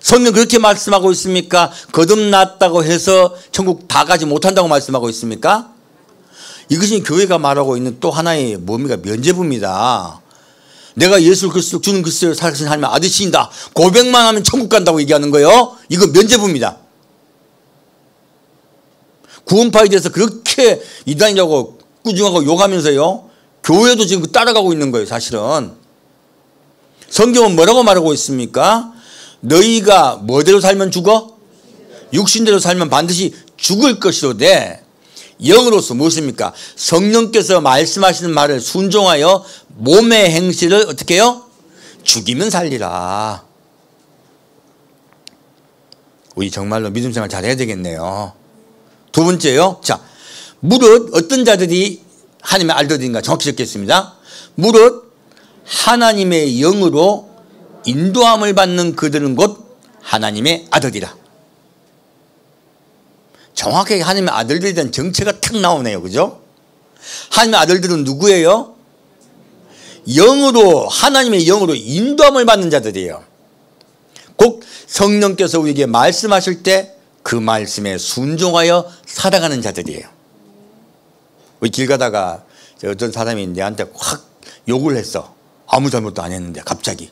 성경 그렇게 말씀하고 있습니까? 거듭났다고 해서 천국 다 가지 못한다고 말씀하고 있습니까? 이것이 교회가 말하고 있는 또 하나의 뭡니까? 면죄부입니다. 내가 예수 그리스도 주는 그리스도를 살아계신 하나님의 아들이신다. 고백만 하면 천국 간다고 얘기하는 거예요. 이거 면죄부입니다. 구원파에 대해서 그렇게 이단이라고 꾸중하고 욕하면서요. 교회도 지금 따라가고 있는 거예요. 사실은. 성경은 뭐라고 말하고 있습니까? 너희가 뭐대로 살면 죽어? 육신대로 살면 반드시 죽을 것이로되 영으로서 무엇입니까? 성령께서 말씀하시는 말을 순종하여 몸의 행실을 어떻게 해요? 죽이면 살리라. 우리 정말로 믿음 생활 잘해야 되겠네요. 두 번째요. 자, 무릇 어떤 자들이 하나님의 아들들인가 정확히 적겠습니다. 무릇 하나님의 영으로 인도함을 받는 그들은 곧 하나님의 아들이라. 정확하게 하나님의 아들들에 대한 정체가 탁 나오네요. 그죠? 하나님의 아들들은 누구예요? 영으로, 하나님의 영으로 인도함을 받는 자들이에요. 곧 성령께서 우리에게 말씀하실 때 그 말씀에 순종하여 살아가는 자들이에요. 우리 길 가다가 어떤 사람이 내한테 확 욕을 했어. 아무 잘못도 안 했는데 갑자기.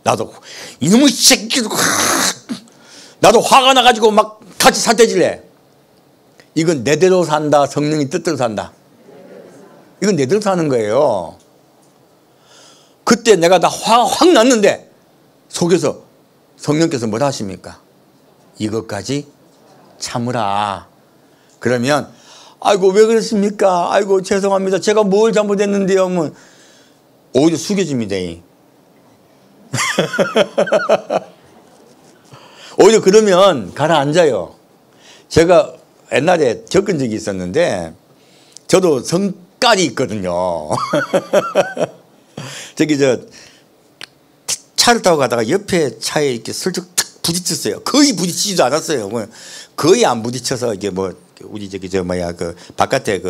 나도 이놈의 새끼도 나도 화가 나가지고 막 같이 살대질래. 이건 내대로 산다. 성령이 뜻대로 산다. 이건 내대로 사는 거예요. 그때 내가 다 화가 확 났는데 속에서 성령께서 뭐라 하십니까? 이것까지 참으라. 그러면 아이고 왜 그랬습니까? 아이고 죄송합니다. 제가 뭘 잘못했는데요. 뭐 오히려 숙여집니다. 오히려 그러면 가라앉아요. 제가 옛날에 겪은 적이 있었는데 저도 성깔이 있거든요. 저기 차를 타고 가다가 옆에 차에 이렇게 슬쩍 탁 부딪혔어요. 거의 부딪히지도 않았어요. 거의 안 부딪혀서 이게 뭐 우리 저기 그 바깥에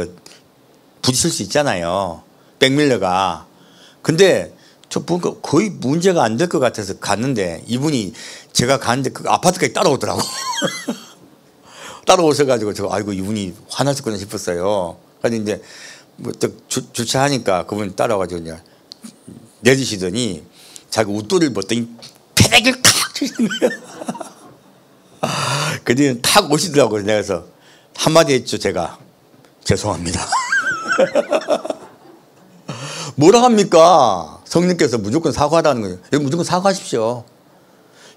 부딪힐 수 있잖아요. 백밀러가. 근데 저 보니까 거의 문제가 안 될 것 같아서 갔는데 이분이 제가 가는데 그 아파트까지 따라오더라고. 따라오셔가지고 저 아이고 이분이 화났었구나 싶었어요. 그래서 이제 뭐 주차하니까 그분이 따라와가지고 그냥 내주시더니 자기 웃돌이를 벗더니 패대기를 탁 치시는 거예요. 그 뒤에 탁 오시더라고요. 내가 한마디 했죠. 제가 죄송합니다. 뭐라 합니까? 성령께서 무조건 사과하라는 거예요. 여기 무조건 사과하십시오.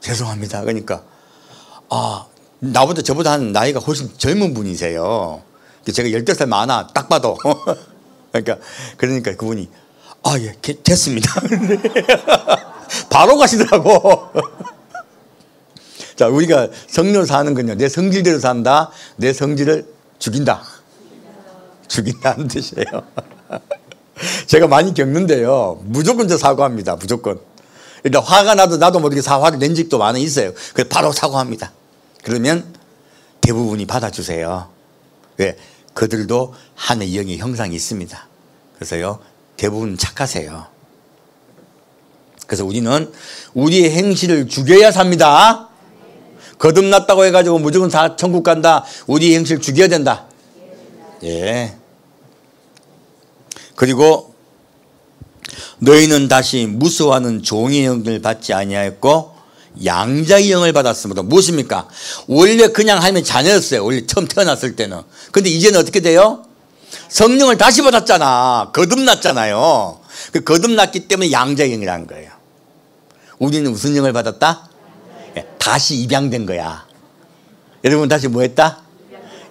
죄송합니다. 그러니까 저보다 한 나이가 훨씬 젊은 분이세요. 제가 10살 많아 딱 봐도. 그러니까 그분이 예 됐습니다. 바로 가시더라고. 자, 우리가 성령으로 사는 건요, 내 성질대로 산다. 내 성질을 죽인다. 죽인다는 뜻이에요. 제가 많이 겪는데요, 무조건 저 사과합니다. 무조건. 일단 화가 나도 모르게 사과를 낸 적도 많이 있어요. 그래서 바로 사과합니다. 그러면 대부분이 받아주세요. 왜? 그들도 하나의 영의 형상이 있습니다. 그래서요, 대부분 착하세요. 그래서 우리는 우리의 행실을 죽여야 삽니다. 거듭났다고 해가지고 무조건 천국 간다. 우리의 행실을 죽여야 된다. 예. 그리고 너희는 다시 무서워하는 종의 영을 받지 아니하였고 양자의 영을 받았습니다. 무엇입니까? 원래 그냥 하나님의 자녀였어요. 원래 처음 태어났을 때는. 근데 이제는 어떻게 돼요? 성령을 다시 받았잖아. 거듭났잖아요. 그 거듭났기 때문에 양자의 영이라는 거예요. 우리는 무슨 영을 받았다? 다시 입양된 거야. 여러분 다시 뭐 했다?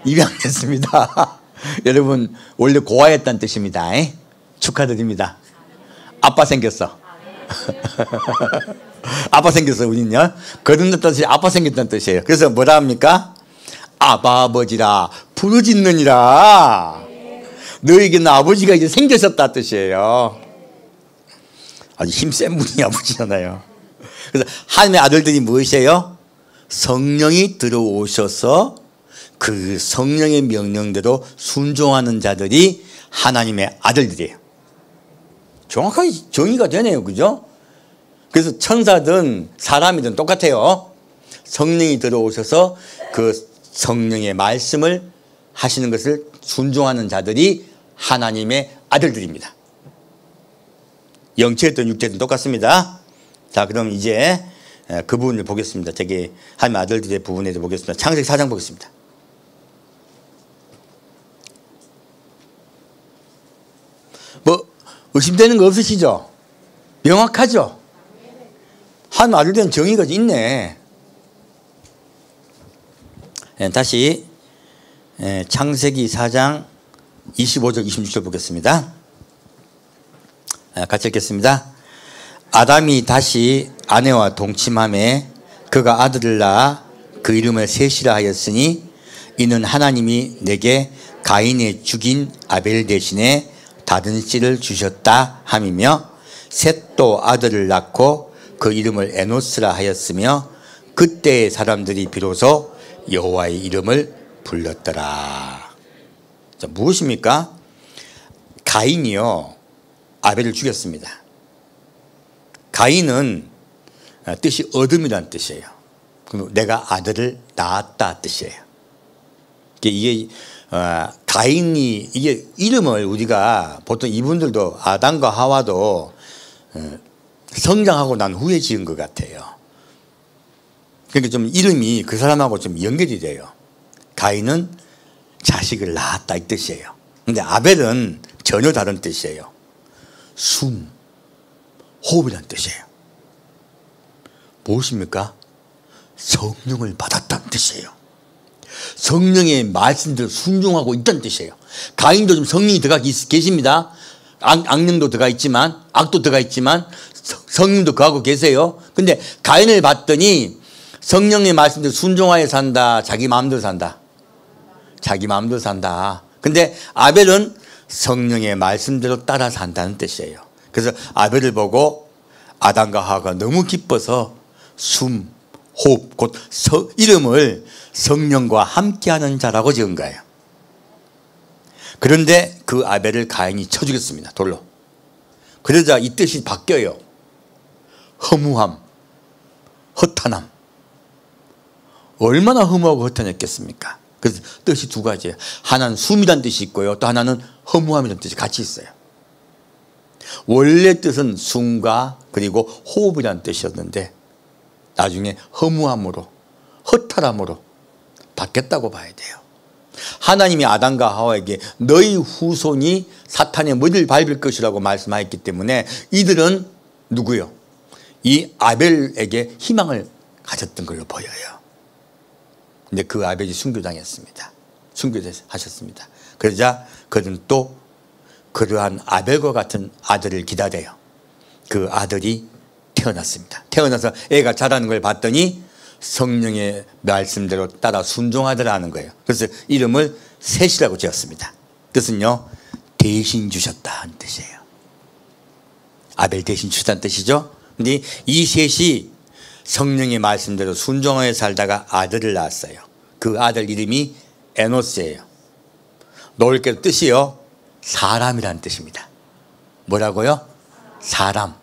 입양됐습니다. 여러분 원래 고아였다는 뜻입니다. 축하드립니다. 아빠 생겼어. 아빠 생겼어. 우리는요, 거듭났다는 뜻이 아빠 생겼다는 뜻이에요. 그래서 뭐라 합니까? 아바 아버지라 부르짖느니라. 너에게는 아버지가 이제 생겼었다 뜻이에요. 아주 힘센 분이 아버지잖아요. 그래서 하나님의 아들들이 무엇이에요? 성령이 들어오셔서 그 성령의 명령대로 순종하는 자들이 하나님의 아들들이에요. 정확하게 정의가 되네요. 그죠? 그래서 천사든 사람이든 똑같아요. 성령이 들어오셔서 그 성령의 말씀을 하시는 것을 순종하는 자들이 하나님의 아들들입니다. 영체든 육체든 똑같습니다. 자, 그럼 이제 그 부분을 보겠습니다. 저기 하나님의 아들들의 부분에 대해서 보겠습니다. 창세기 4장 보겠습니다. 뭐 의심되는 거 없으시죠? 명확하죠? 하나님 아들들은 정의가 있네. 다시 창세기 4장 25절 26절 보겠습니다. 같이 읽겠습니다. 아담이 다시 아내와 동침함에 그가 아들을 낳아 그 이름을 셋이라 하였으니 이는 하나님이 내게 가인의 죽인 아벨 대신에 다른 씨를 주셨다 함이며 셋도 아들을 낳고 그 이름을 에노스라 하였으며 그때의 사람들이 비로소 여호와의 이름을 불렀더라. 자, 무엇입니까? 가인이요 아벨을 죽였습니다. 가인은 뜻이 어둠이라는 뜻이에요. 내가 아들을 낳았다 뜻이에요. 이게 가인이 이게 이름을 우리가 보통 이분들도 아담과 하와도 성장하고 난 후에 지은 것 같아요. 그러니까 좀 이름이 그 사람하고 좀 연결이 돼요. 가인은 자식을 낳았다 이 뜻이에요. 근데 아벨은 전혀 다른 뜻이에요. 숨, 호흡이라는 뜻이에요. 무엇입니까? 성령을 받았다는 뜻이에요. 성령의 말씀대로 순종하고 있다는 뜻이에요. 가인도 좀 성령이 들어가 계십니다. 악령도 들어가 있지만, 악도 들어가 있지만 성령도 거하고 계세요. 근데 가인을 봤더니 성령의 말씀대로 순종하여 산다, 자기 마음대로 산다. 자기 마음대로 산다. 근데 아벨은 성령의 말씀대로 따라 산다는 뜻이에요. 그래서 아벨을 보고 아담과 하와가 너무 기뻐서 숨, 호흡, 곧 이름을 성령과 함께하는 자라고 지은 거예요. 그런데 그 아벨을 가인이 쳐 죽였습니다. 돌로. 그러자 이 뜻이 바뀌어요. 허무함, 허탄함. 얼마나 허무하고 허탄했겠습니까? 그래서 뜻이 두 가지예요. 하나는 숨이라는 뜻이 있고요. 또 하나는 허무함이라는 뜻이 같이 있어요. 원래 뜻은 숨과 그리고 호흡이라는 뜻이었는데 나중에 허무함으로 허탈함으로 바뀌었다고 봐야 돼요. 하나님이 아담과 하와에게 너희 후손이 사탄의 머리를 밟을 것이라고 말씀하였기 때문에 이들은 누구요? 이 아벨에게 희망을 가졌던 걸로 보여요. 근데 그 아벨이 순교당했습니다. 순교하셨습니다. 그러자 그들은 또 그러한 아벨과 같은 아들을 기다려요. 그 아들이 태어났습니다. 태어나서 애가 자라는 걸 봤더니 성령의 말씀대로 따라 순종하더라는 거예요. 그래서 이름을 셋이라고 지었습니다. 뜻은요 대신 주셨다는 뜻이에요. 아벨 대신 주셨다는 뜻이죠. 근데 이 셋이 성령의 말씀대로 순종하여 살다가 아들을 낳았어요. 그 아들 이름이 에노스예요. 놀랍게도 뜻이요 사람이라는 뜻입니다. 뭐라고요? 사람,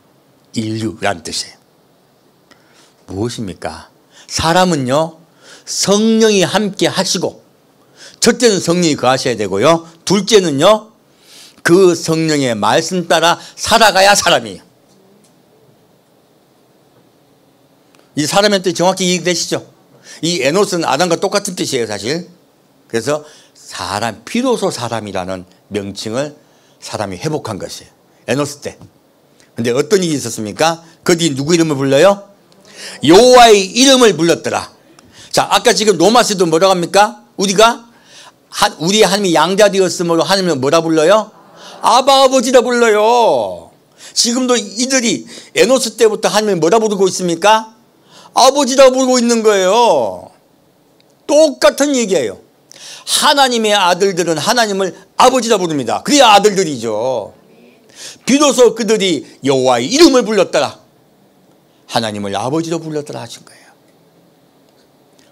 인류라는 뜻이에요. 무엇입니까? 사람은요 성령이 함께 하시고 첫째는 성령이 거하셔야 되고요 둘째는요 그 성령의 말씀 따라 살아가야 사람이에요. 이 사람의 뜻이 정확히 이해되시죠? 이 에노스는 아담과 똑같은 뜻이에요 사실. 그래서 사람, 비로소 사람이라는 명칭을 사람이 회복한 것이에요. 에노스 때. 근데 어떤 일이 있었습니까? 그 뒤 누구 이름을 불러요? 여호와의 이름을 불렀더라. 자, 아까 지금 로마서도 뭐라고 합니까? 우리가 우리 하나님이 양자 되었으므로 하나님을 뭐라 불러요? 아바 아버지라 불러요. 지금도 이들이 에노스 때부터 하나님을 뭐라 부르고 있습니까? 아버지라 부르고 있는 거예요. 똑같은 얘기예요. 하나님의 아들들은 하나님을 아버지라 부릅니다. 그래야 아들들이죠. 비로소 그들이 여호와의 이름을 불렀더라. 하나님을 아버지로 불렀더라 하신 거예요.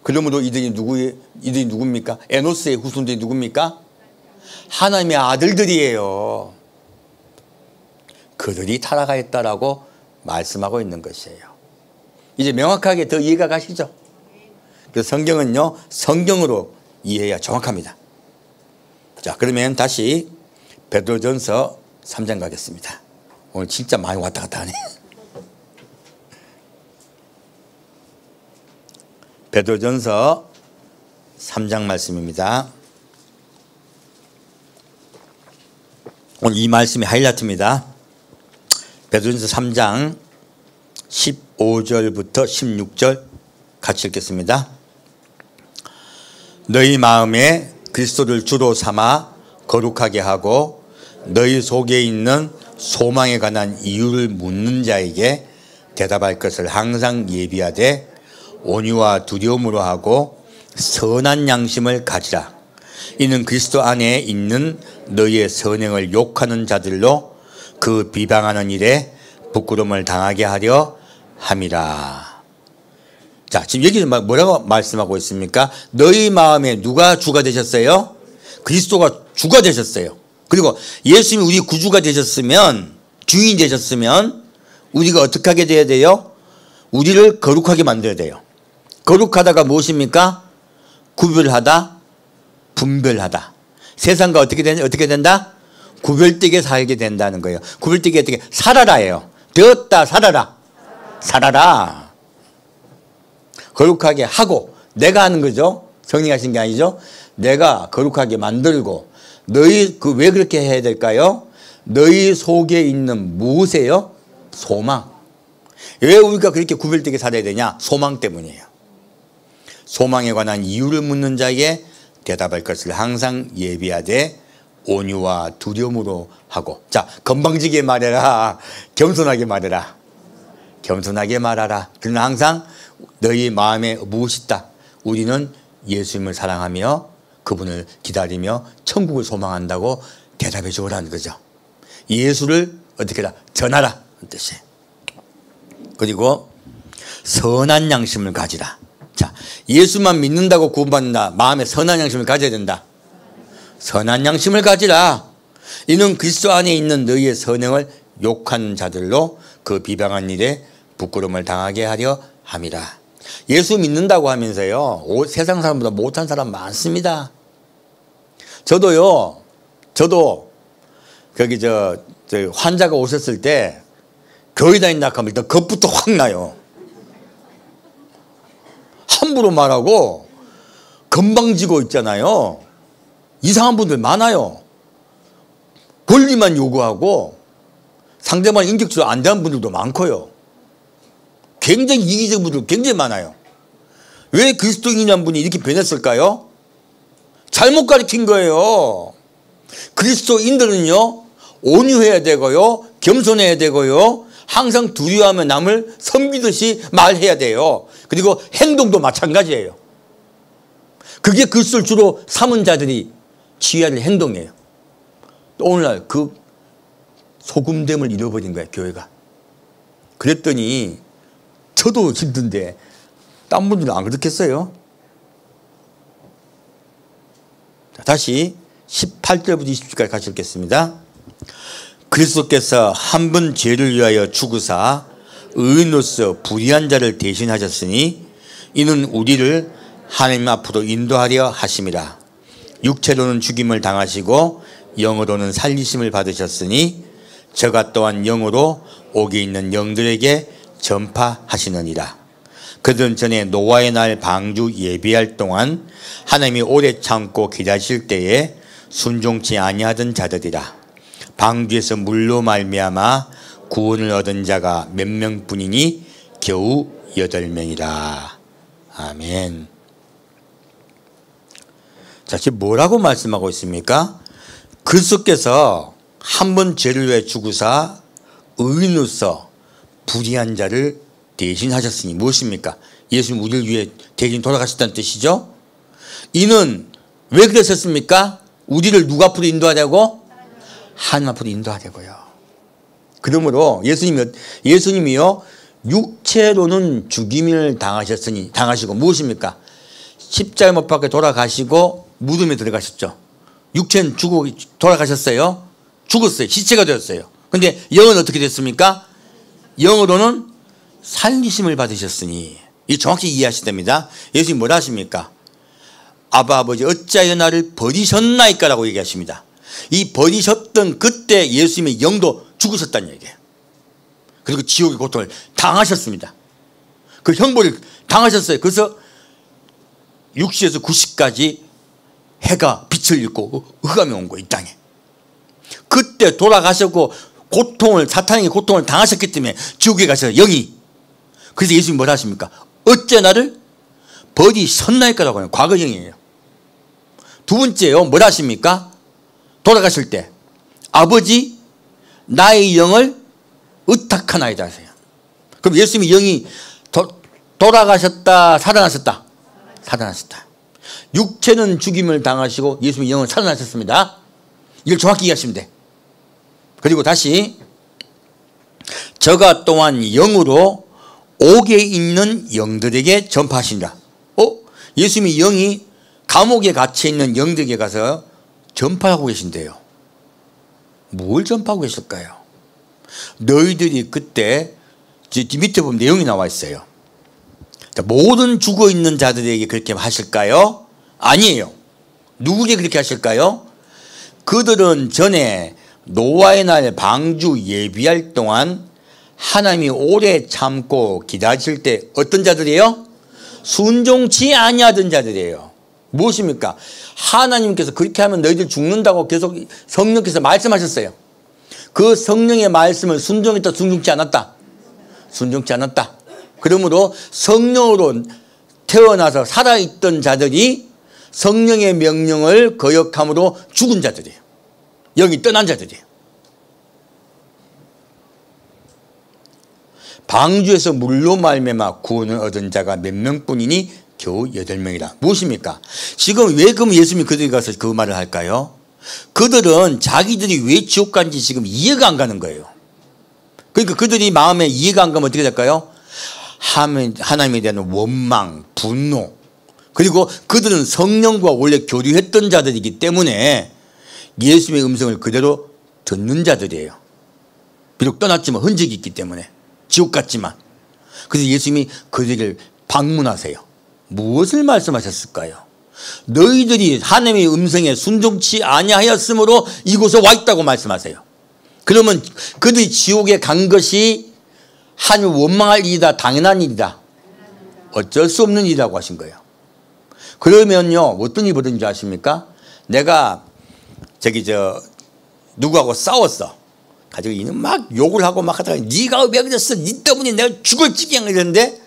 그러므로 이들이 누굽니까? 에노스의 후손들이 누굽니까? 하나님의 아들들이에요. 그들이 타락하였다라고 말씀하고 있는 것이에요. 이제 명확하게 더 이해가 가시죠? 그래서 성경은요 성경으로 이해해야 정확합니다. 자, 그러면 다시 베드로전서 3장 가겠습니다. 오늘 진짜 많이 왔다 갔다 하네. 베드로전서 3장 말씀입니다. 오늘 이 말씀이 하이라이트입니다. 베드로전서 3장 15절부터 16절 같이 읽겠습니다. 너희 마음에 그리스도를 주로 삼아 거룩하게 하고 너희 속에 있는 소망에 관한 이유를 묻는 자에게 대답할 것을 항상 예비하되 온유와 두려움으로 하고 선한 양심을 가지라. 이는 그리스도 안에 있는 너희의 선행을 욕하는 자들로 그 비방하는 일에 부끄러움을 당하게 하려 함이라. 자, 지금 여기서 뭐라고 말씀하고 있습니까? 너희 마음에 누가 주가 되셨어요? 그리스도가 주가 되셨어요. 그리고 예수님이 우리 구주가 되셨으면, 주인 되셨으면 우리가 어떻게 하게 돼야 돼요? 우리를 거룩하게 만들어야 돼요. 거룩하다가 무엇입니까? 구별하다, 분별하다. 세상과 어떻게 된다? 구별되게 살게 된다는 거예요. 구별되게 어떻게? 살아라예요. 되었다, 살아라. 살아라. 거룩하게 하고, 내가 하는 거죠. 성령이 하신 게 아니죠. 내가 거룩하게 만들고, 너희, 왜 그렇게 해야 될까요? 너희 속에 있는 무엇이에요? 소망. 왜 우리가 그렇게 구별되게 살아야 되냐? 소망 때문이에요. 소망에 관한 이유를 묻는 자에게 대답할 것을 항상 예비하되 온유와 두려움으로 하고. 자, 건방지게 말해라. 겸손하게 말해라. 겸손하게 말하라. 그러나 항상 너희 마음에 무엇이 있다? 우리는 예수님을 사랑하며 그분을 기다리며 천국을 소망한다고 대답해 주라는 거죠. 예수를 어떻게 해라? 전하라. 뜻이에요. 그리고 선한 양심을 가지라. 자, 예수만 믿는다고 구원받는다. 마음에 선한 양심을 가져야 된다. 선한 양심을 가지라. 이는 그리스도 안에 있는 너희의 선행을 욕하는 자들로 그 비방한 일에 부끄러움을 당하게 하려 함이라. 예수 믿는다고 하면서요, 세상 사람보다 못한 사람 많습니다. 저도 거기 저 환자가 오셨을 때 교회 다닌다 하면 일단 겁부터 확 나요. 함부로 말하고 건방지고 있잖아요. 이상한 분들 많아요. 권리만 요구하고 상대방 인격적으로 안 대한 분들도 많고요. 굉장히 이기적인 분들 굉장히 많아요. 왜 그리스도인이라는 분이 이렇게 변했을까요? 잘못 가르친 거예요. 그리스도인들은요, 온유해야 되고요, 겸손해야 되고요, 항상 두려워하며 남을 섬기듯이 말해야 돼요. 그리고 행동도 마찬가지예요. 그게 그리스도를 주로 삼은 자들이 취해야 될 행동이에요. 오늘날 그 소금됨을 잃어버린 거예요, 교회가. 그랬더니 저도 힘든데 딴 분들은 안 그렇겠어요? 자, 다시 18절부터 20절까지 같이 읽겠습니다. 그리스도께서 한 번 죄를 위하여 죽으사 의인으로서 불의한 자를 대신하셨으니 이는 우리를 하나님 앞으로 인도하려 하심이라. 육체로는 죽임을 당하시고 영으로는 살리심을 받으셨으니 저가 또한 영으로 옥에 있는 영들에게 전파하시느니라. 그들은 전에 노아의 날 방주 예비할 동안 하나님이 오래 참고 기다리실 때에 순종치 아니하던 자들이라. 방주에서 물로 말미암아 구원을 얻은 자가 몇 명뿐이니 겨우 8명이라. 아멘. 자, 지금 뭐라고 말씀하고 있습니까? 그리스도께서 한 번 죄를 위해 죽으사 의인으로서 불의한 자를 대신하셨으니 무엇입니까? 예수님 우리를 위해 대신 돌아가셨다는 뜻이죠. 이는 왜 그랬었습니까? 우리를 누구 앞으로 인도하려고? 하나님 앞으로 인도하려고요. 그러므로 예수님이요 육체로는 죽임을 당하시고 무엇입니까? 십자가 못 박혀 돌아가시고 무덤에 들어가셨죠. 육체는 죽고 돌아가셨어요. 죽었어요. 시체가 되었어요. 근데 영은 어떻게 됐습니까? 영으로는 살리심을 받으셨으니, 이 정확히 이해하셔야 됩니다. 예수님이 뭐라 하십니까? 아바 아버지 어찌하여 나를 버리셨나이까 라고 얘기하십니다. 이 버리셨던 그때 예수님의 영도 죽으셨다는 얘기예요. 그리고 지옥의 고통을 당하셨습니다. 그 형벌을 당하셨어요. 그래서 60에서 90까지 해가 빛을 잃고 흑암이 온 거예요, 이 땅에. 그때 돌아가셨고 사탄에게 고통을 당하셨기 때문에 지옥에 가셔서 영이. 그래서 예수님이 뭐라 하십니까? 어째 나를 버리셨나이까라고 하는 과거형이에요. 두 번째요. 뭘 하십니까? 돌아가실 때 아버지 나의 영을 의탁하나이다 하세요. 그럼 예수님이 영이 돌아가셨다 살아나셨다? 살아나셨다. 육체는 죽임을 당하시고 예수님이 영은 살아나셨습니다. 이걸 정확히 이해하시면 돼. 그리고 다시 저가 또한 영으로 옥에 있는 영들에게 전파하신다. 예수님이 영이 감옥에 갇혀 있는 영들에게 가서 전파하고 계신대요. 뭘 전파하고 계실까요? 너희들이 그때 밑에 보면 내용이 나와 있어요. 모든 죽어 있는 자들에게 그렇게 하실까요? 아니에요. 누구에게 그렇게 하실까요? 그들은 전에 노아의 날 방주 예비할 동안 하나님이 오래 참고 기다리실 때 어떤 자들이에요? 순종치 아니하던 자들이에요. 무엇입니까? 하나님께서 그렇게 하면 너희들 죽는다고 계속 성령께서 말씀하셨어요. 그 성령의 말씀을 순종했다 순종치 않았다? 순종치 않았다. 그러므로 성령으로 태어나서 살아있던 자들이 성령의 명령을 거역함으로 죽은 자들이에요. 영이 떠난 자들이에요. 방주에서 물로 말미암아 구원을 얻은 자가 몇 명뿐이니 겨우 8명이라. 무엇입니까? 지금 왜 그럼 예수님이 그들이 가서 그 말을 할까요? 그들은 자기들이 왜 지옥 간지 지금 이해가 안 가는 거예요. 그러니까 그들이 마음에 이해가 안 가면 어떻게 될까요? 하나님에 대한 원망, 분노, 그리고 그들은 성령과 원래 교류했던 자들이기 때문에 예수님의 음성을 그대로 듣는 자들이에요. 비록 떠났지만 흔적이 있기 때문에 지옥 같지만. 그래서 예수님이 그들을 방문하세요. 무엇을 말씀하셨을까요? 너희들이 하나님의 음성에 순종치 아니하였으므로 이곳에 와 있다고 말씀하세요. 그러면 그들이 지옥에 간 것이 하나님을 원망할 일이다, 당연한 일이다, 어쩔 수 없는 일이라고 하신 거예요. 그러면요 어떤 일이 벌어진 줄 아십니까? 내가 누구하고 싸웠어. 가지고 이는 막 욕을 하고 막 하다가 네가 왜 그랬어? 네 때문에 내가 죽을 지경이 이랬는데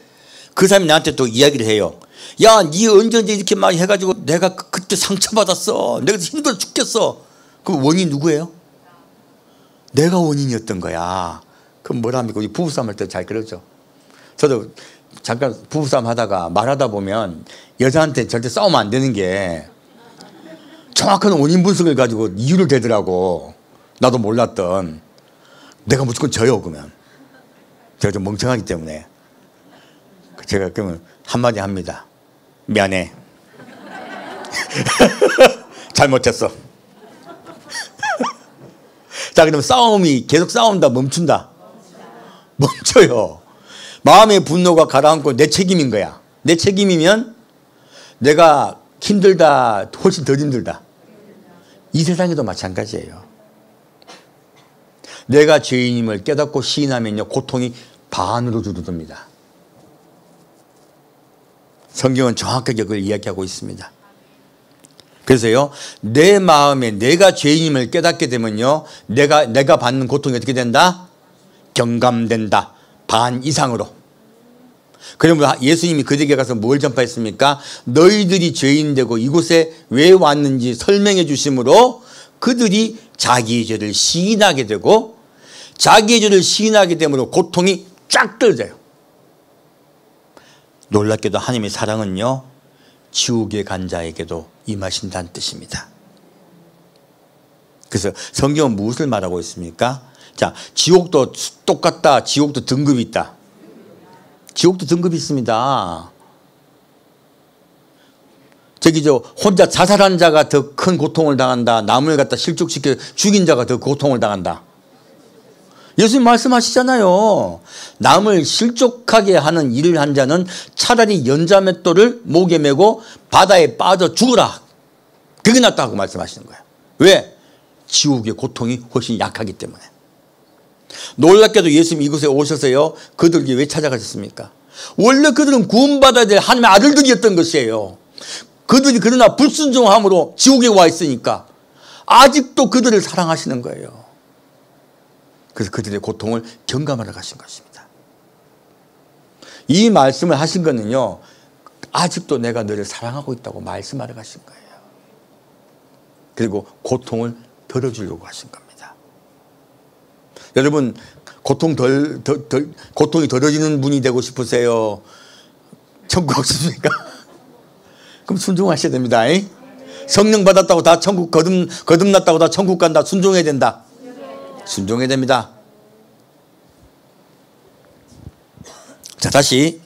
그 사람이 나한테 또 이야기를 해요. 야, 네 언제 이렇게 막 해가지고 내가 그때 상처받았어. 내가 힘들어 죽겠어. 그 원인이 누구예요? 내가 원인이었던 거야. 그럼 뭐랍니까? 우리 부부싸움 할 때 잘 그러죠. 저도 잠깐 부부싸움 하다가 말하다 보면 여자한테 절대 싸우면 안 되는 게 정확한 원인 분석을 가지고 이유를 대더라고. 나도 몰랐던. 내가 무조건 져요 그러면. 제가 좀 멍청하기 때문에. 제가 그러면 한마디 합니다. 미안해. 잘못했어. 자, 그럼 싸움이 계속 싸운다 멈춘다? 멈춰요. 마음의 분노가 가라앉고 내 책임인 거야. 내 책임이면 내가 힘들다, 훨씬 더 힘들다. 이 세상에도 마찬가지예요. 내가 죄인임을 깨닫고 시인하면요 고통이 반으로 줄어듭니다. 성경은 정확하게 그걸 이야기하고 있습니다. 그래서요 내 마음에 내가 죄인임을 깨닫게 되면요 내가 받는 고통이 어떻게 된다? 경감된다. 반 이상으로. 그러면 예수님이 그들에게 가서 뭘 전파했습니까? 너희들이 죄인 되고 이곳에 왜 왔는지 설명해 주심으로 그들이 자기의 죄를 시인하게 되고 자기의 죄를 시인하게 되므로 고통이 쫙 떨어져요. 놀랍게도 하나님의 사랑은요 지옥에 간 자에게도 임하신다는 뜻입니다. 그래서 성경은 무엇을 말하고 있습니까? 자, 지옥도 똑같다. 지옥도 등급이 있다. 지옥도 등급이 있습니다. 혼자 자살한 자가 더 큰 고통을 당한다. 남을 갖다 실족시켜 죽인 자가 더 고통을 당한다. 예수님 말씀하시잖아요. 남을 실족하게 하는 일을 한 자는 차라리 연자맷돌을 목에 메고 바다에 빠져 죽어라. 그게 낫다고 말씀하시는 거예요. 왜? 지옥의 고통이 훨씬 약하기 때문에. 놀랍게도 예수님이 이곳에 오셔서요 그들에게 왜 찾아가셨습니까? 원래 그들은 구원받아야 될 하나님의 아들들이었던 것이에요. 그들이 그러나 불순종함으로 지옥에 와 있으니까 아직도 그들을 사랑하시는 거예요. 그래서 그들의 고통을 경감하러 가신 것입니다. 이 말씀을 하신 거는요 아직도 내가 너를 사랑하고 있다고 말씀하러 가신 거예요. 그리고 고통을 덜어주려고 하신 겁니다. 여러분, 고통이 덜어지는 분이 되고 싶으세요? 천국 없습니까? 그럼 순종하셔야 됩니다. 성령 받았다고 다 천국 거듭났다고 다 천국 간다. 순종해야 된다. 순종해야 됩니다. 자, 다시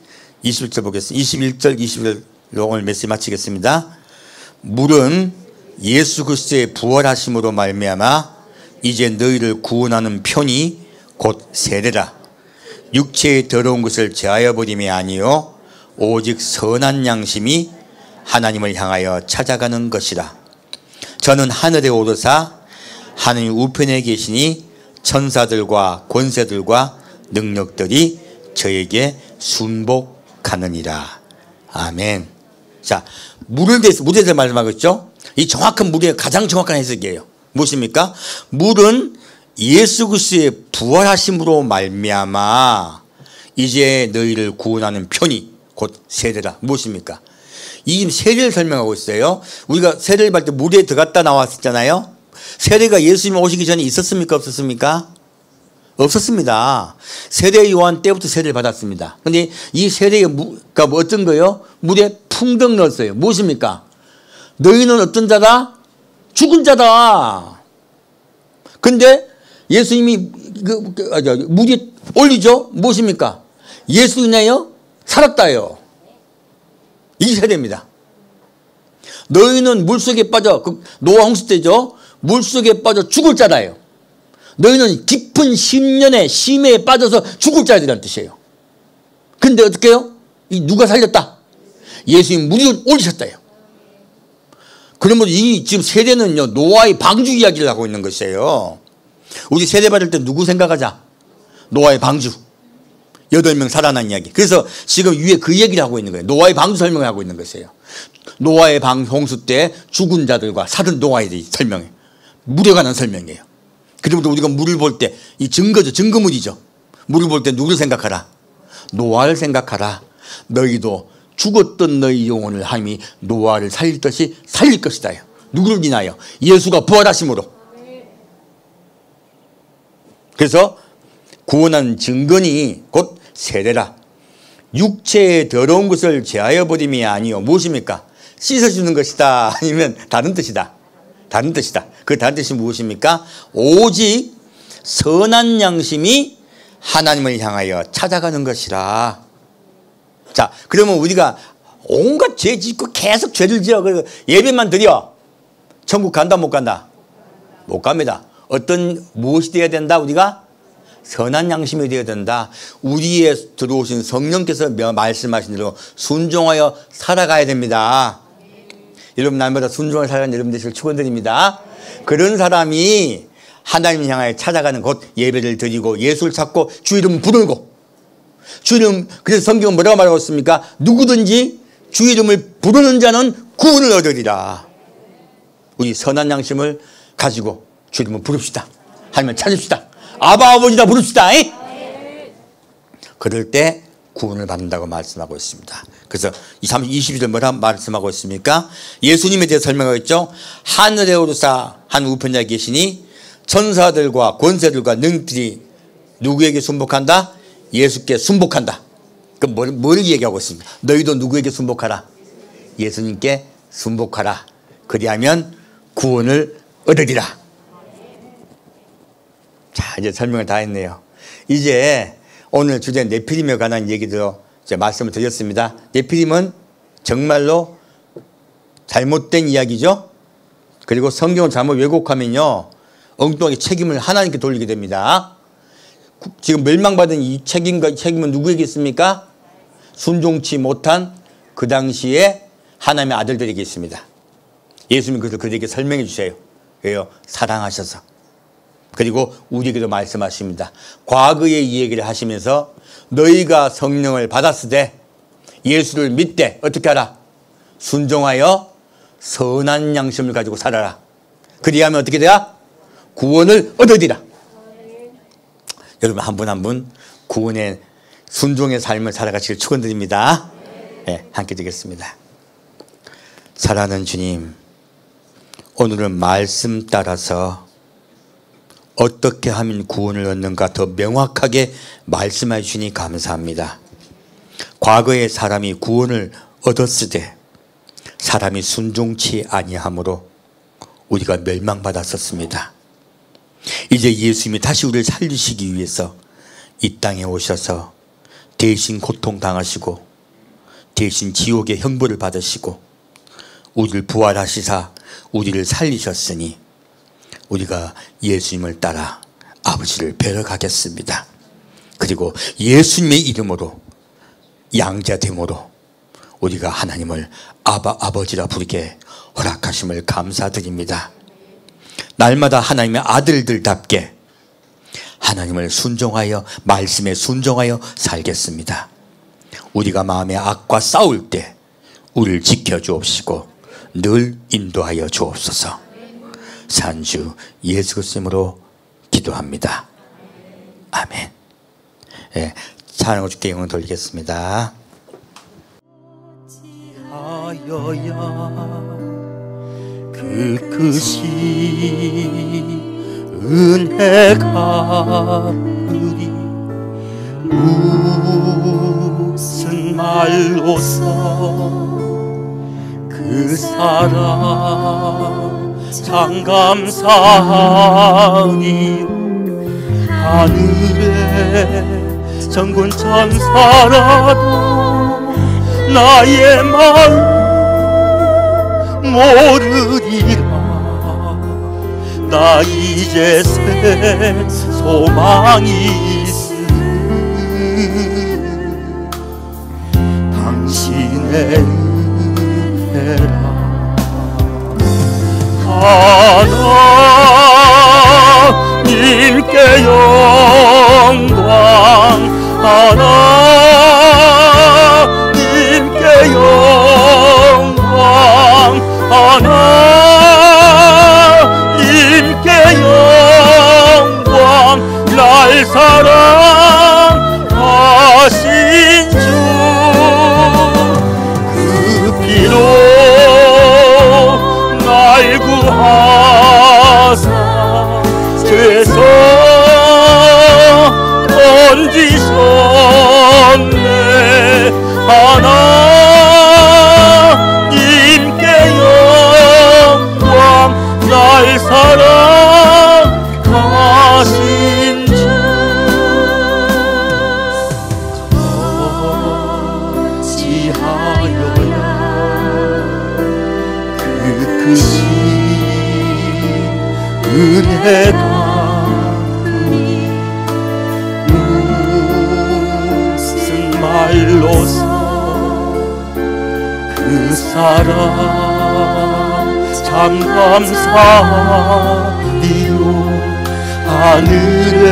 21절 보겠습니다. 21절, 22절 오늘 메시지 마치겠습니다. 물은 예수 그리스도의 부활하심으로 말미암아 이제 너희를 구원하는 편이 곧 세례라. 육체의 더러운 것을 제하여 버림이 아니요 오직 선한 양심이 하나님을 향하여 찾아가는 것이라. 저는 하늘에 오르사 하나님 우편에 계시니 천사들과 권세들과 능력들이 저에게 순복하느니라. 아멘. 자, 물에 대해서 말씀하고 있죠. 이 정확한 물의 가장 정확한 해석이에요. 무엇입니까? 물은 예수 그리스도의 부활하심으로 말미암아 이제 너희를 구원하는 편이 곧 세례라. 무엇입니까? 이 세례를 설명하고 있어요. 우리가 세례를 받을 때 물에 들어갔다 나왔었잖아요. 세례가 예수님 오시기 전에 있었습니까? 없었습니까? 없었습니다. 세례 요한 때부터 세례를 받았습니다. 그런데 이 세례가 어떤 거예요? 물에 풍덩 넣었어요. 무엇입니까? 너희는 어떤 자다? 죽은 자다. 근데 예수님이 물에 올리죠? 무엇입니까? 예수 인하여 살았다요. 이게 세례입니다. 너희는 물속에 빠져, 노아 홍수 때죠? 물속에 빠져 죽을 자다요. 너희는 깊은 심년에 심해에 빠져서 죽을 자들이라는 뜻이에요. 근데 어떻게 해요? 누가 살렸다? 예수님 물을 올리셨다요. 그러면 이 지금 세례는요, 노아의 방주 이야기를 하고 있는 것이에요. 우리 세례 받을 때 누구 생각하자? 노아의 방주. 8명 살아난 이야기. 그래서 지금 위에 그 얘기를 하고 있는 거예요. 노아의 방주 설명을 하고 있는 것이에요. 노아의 홍수 때 죽은 자들과 살은 노아에 대해 설명해요. 물에 관한 설명이에요. 그러므로 우리가 물을 볼 때 이 증거죠. 증거물이죠. 물을 볼 때 누구를 생각하라? 노아를 생각하라. 너희도 죽었던 너희 영혼을 하나님이 노아를 살리듯이 살릴 것이다. 누구를 인하여? 예수가 부활하심으로. 그래서 구원한 증거니 곧 세례라. 육체의 더러운 것을 제하여 버림이 아니요. 무엇입니까? 씻어주는 것이다. 아니면 다른 뜻이다. 다른 뜻이다. 그 다른 뜻이 무엇입니까? 오직 선한 양심이 하나님을 향하여 찾아가는 것이라. 자, 그러면 우리가 온갖 죄 짓고 계속 죄를 지어 예배만 드려. 천국 간다 못 간다? 못 갑니다. 무엇이 되어야 된다? 우리가 선한 양심이 되어야 된다. 우리에 들어오신 성령께서 말씀하신 대로 순종하여 살아가야 됩니다. 여러분, 날마다 순종하여 살아가는 여러분 되시길 축원드립니다. 그런 사람이 하나님을 향하여 찾아가는 곧 예배를 드리고 예수를 찾고 주 이름 부르고 주 이름. 그래서 성경은 뭐라고 말하고 있습니까? 누구든지 주 이름을 부르는 자는 구원을 얻으리라. 우리 선한 양심을 가지고 주 이름을 부릅시다. 하나님을 찾읍시다. 아바 아버지다 부릅시다. 그럴 때 구원을 받는다고 말씀하고 있습니다. 그래서 22절 뭐라 말씀하고 있습니까? 예수님에 대해서 설명하고 있죠. 하늘에 오르사 한 우편자에 계시니 천사들과 권세들과 능들이 누구에게 순복한다? 예수께 순복한다. 그럼 뭘 얘기하고 있습니까? 너희도 누구에게 순복하라? 예수님께 순복하라. 그리하면 구원을 얻으리라. 자, 이제 설명을 다 했네요. 이제 오늘 주제 네피림에 관한 얘기도 이제 말씀을 드렸습니다. 네피림은 정말로 잘못된 이야기죠. 그리고 성경을 잘못 왜곡하면요, 엉뚱하게 책임을 하나님께 돌리게 됩니다. 지금 멸망받은 이 책임은 누구에게 있습니까? 순종치 못한 그 당시에 하나님의 아들들에게 있습니다. 예수님은 그래서 그들에게 설명해 주세요. 왜요? 사랑하셔서. 그리고 우리에게도 말씀하십니다. 과거의 이 얘기를 하시면서 너희가 성령을 받았을 때 예수를 믿되 어떻게 하라? 순종하여 선한 양심을 가지고 살아라. 그리하면 어떻게 돼야? 구원을 얻으리라. 여러분, 한 분 한 분 구원의 순종의 삶을 살아가시길 축원드립니다. 네, 함께 드리겠습니다. 사랑하는 주님, 오늘은 말씀 따라서 어떻게 하면 구원을 얻는가 더 명확하게 말씀해 주시니 감사합니다. 과거에 사람이 구원을 얻었을 때 사람이 순종치 아니함으로 우리가 멸망받았었습니다. 이제 예수님이 다시 우리를 살리시기 위해서 이 땅에 오셔서 대신 고통당하시고 대신 지옥의 형벌을 받으시고 우리를 부활하시사 우리를 살리셨으니 우리가 예수님을 따라 아버지를 뵈러 가겠습니다. 그리고 예수님의 이름으로 양자됨으로 우리가 하나님을 아버지라 부르게 허락하심을 감사드립니다. 날마다 하나님의 아들들답게 하나님을 순종하여 말씀에 순종하여 살겠습니다. 우리가 마음의 악과 싸울 때 우리를 지켜주옵시고 늘 인도하여 주옵소서. 산주 예수 그리스도로 기도합니다. 아멘. 예, 찬양을 주께 영광 돌리겠습니다. 하여야 그 끝이 은혜가 그리 무슨 말로서 그 사랑 참 감사하니 하늘에 전군 천사라도 나의 마음 모르리라. 나 이제 새 소망이 있으니 당신의 은혜라. 하나님께 영광, 하나님께 영광, 하나님께 영광. 날 사랑하신 주 그 피로 날 구하사 죄에서 건지셨네. 하나님께 영광. 날 사랑하신 주 어찌하여야 그 끝이 은혜가 무슨 말로서 그 사랑 참 감사하리요. 하늘에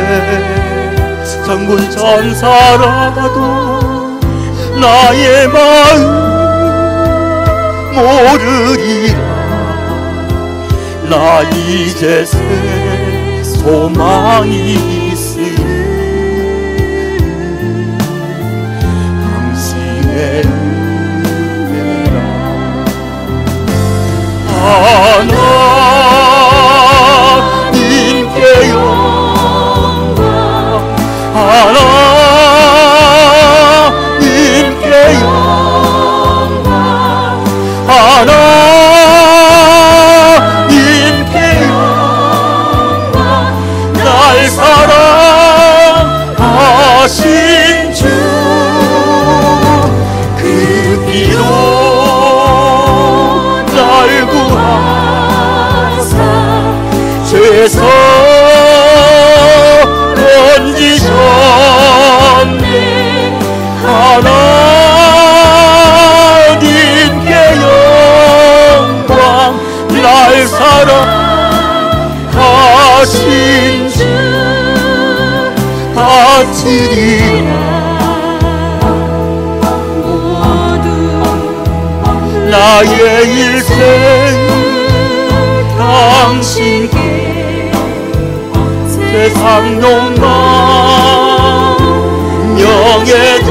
전군 천사라도 나의 마음 모르리라. 나 이제 새 소망이 있으니 당신의 은혜라. 하나님께 영광, 하나님께 영광, 하나님께 영광. 날 사랑하신 주 그 피로 날 구하사 죄에서 건지셨네. 하나님께 영광. 날 사랑하신 주 바치리라. 나의 일생 당신께 세상 욕망 명예도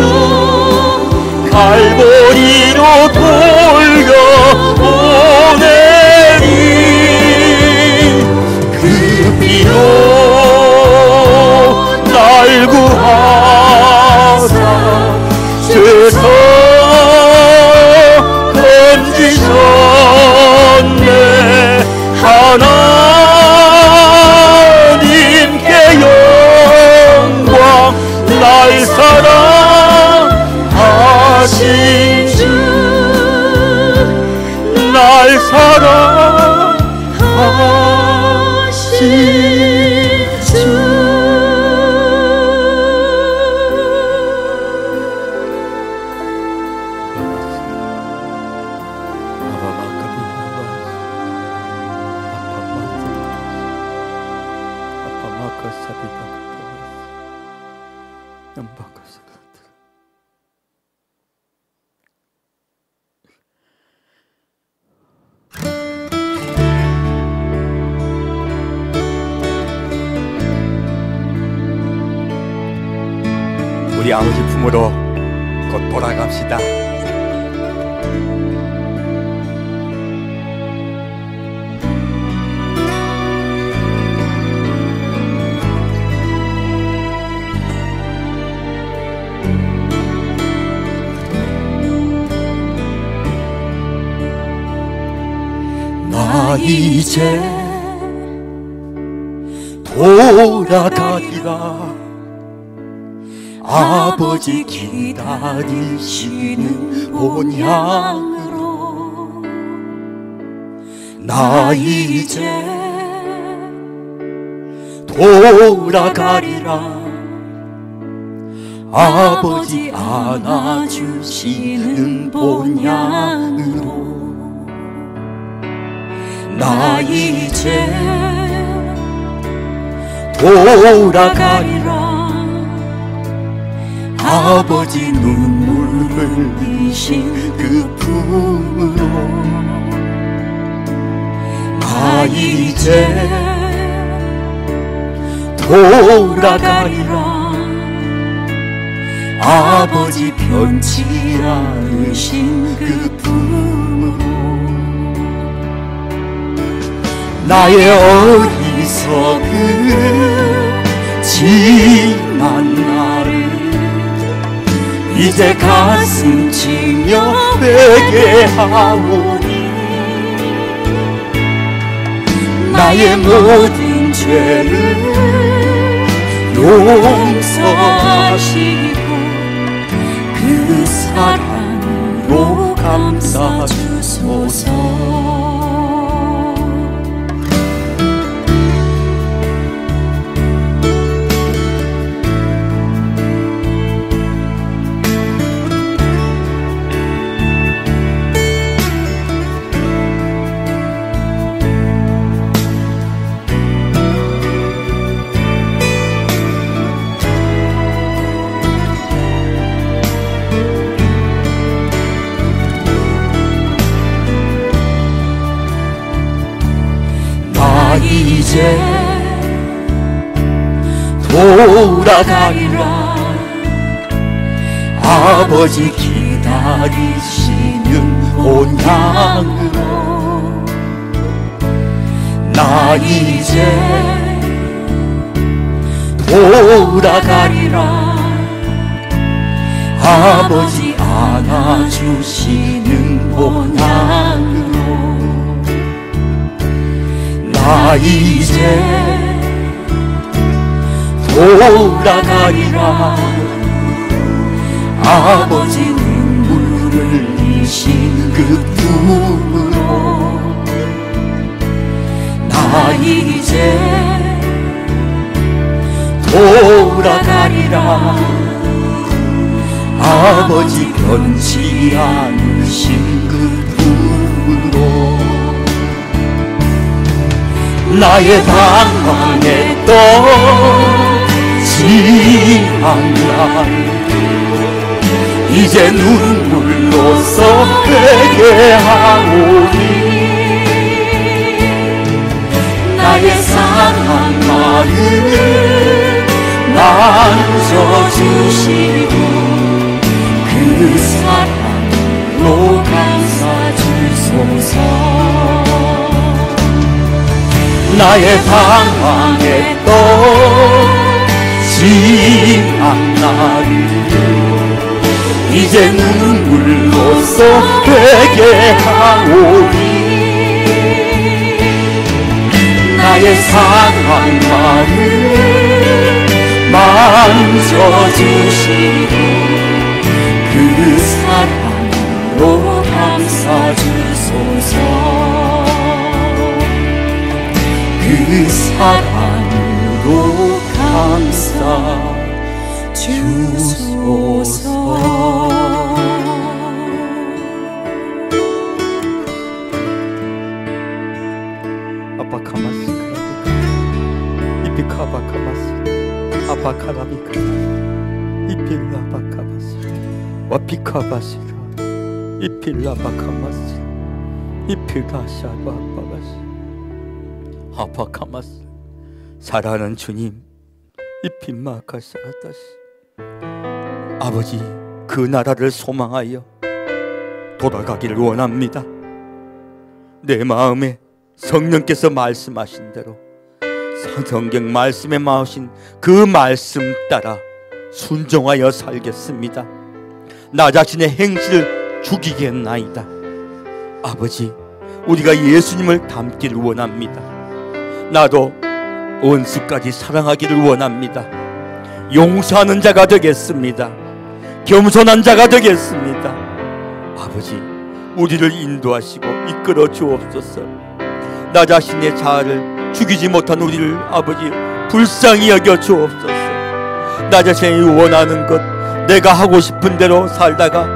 갈보리로 돌려보내리. 날 사랑하신 주. 우리 아버지 품으로 곧 돌아갑시다. 나 이제 돌아가리라. 아버지 기다리시는 본향으로. 나 이제 돌아가리라. 아버지 안아주시는 본향으로. 나 이제 돌아가리라. 아버지 눈물 흘리신 그 품으로. 나 이제 돌아가리라. 아버지 변치 않으신 그 품으로. 나의 어리석은 지난 날을 이제 가슴 치며 회개하오니. 나의 모든 죄를 용서하시고 그 사랑으로 감싸주소서. 이제 돌아가리라. 아버지 기다리시는 본향으로. 나 이제 돌아가리라. 아버지 안아주시는 본향으로. 나 이제 돌아가리라. 아버지 눈물 흘리신 그 품으로. 나 이제 돌아가리라. 아버지 변치 않으신 그 품으로. 나의 방황했던 지난 날 이제 눈물로써 회개하오니. 나의 상한 마음 만져주시고 그 사랑으로 감싸주소서. 나의 방황했던 지난 날을 이제 눈물로써 회개하오니. 나의 상한 마음 만져주시고 그 사랑으로 감싸주소서. 사랑도 감사 주소서. 아바카마스 이피카바카마스 아바카라비카 이필라바카마스 와피카바시라 이필라바카마스 이필라샤바바바스 아바카마스. 사랑하는 주님, 이필마카사라다시 아버지, 그 나라를 소망하여 돌아가기를 원합니다. 내 마음에 성령께서 말씀하신 대로 성경 말씀에 나오신 그 말씀 따라 순종하여 살겠습니다. 나 자신의 행실을 죽이겠나이다. 아버지, 우리가 예수님을 닮기를 원합니다. 나도 원수까지 사랑하기를 원합니다. 용서하는 자가 되겠습니다. 겸손한 자가 되겠습니다. 아버지, 우리를 인도하시고 이끌어 주옵소서. 나 자신의 자아를 죽이지 못한 우리를 아버지 불쌍히 여겨 주옵소서. 나 자신이 원하는 것, 내가 하고 싶은 대로 살다가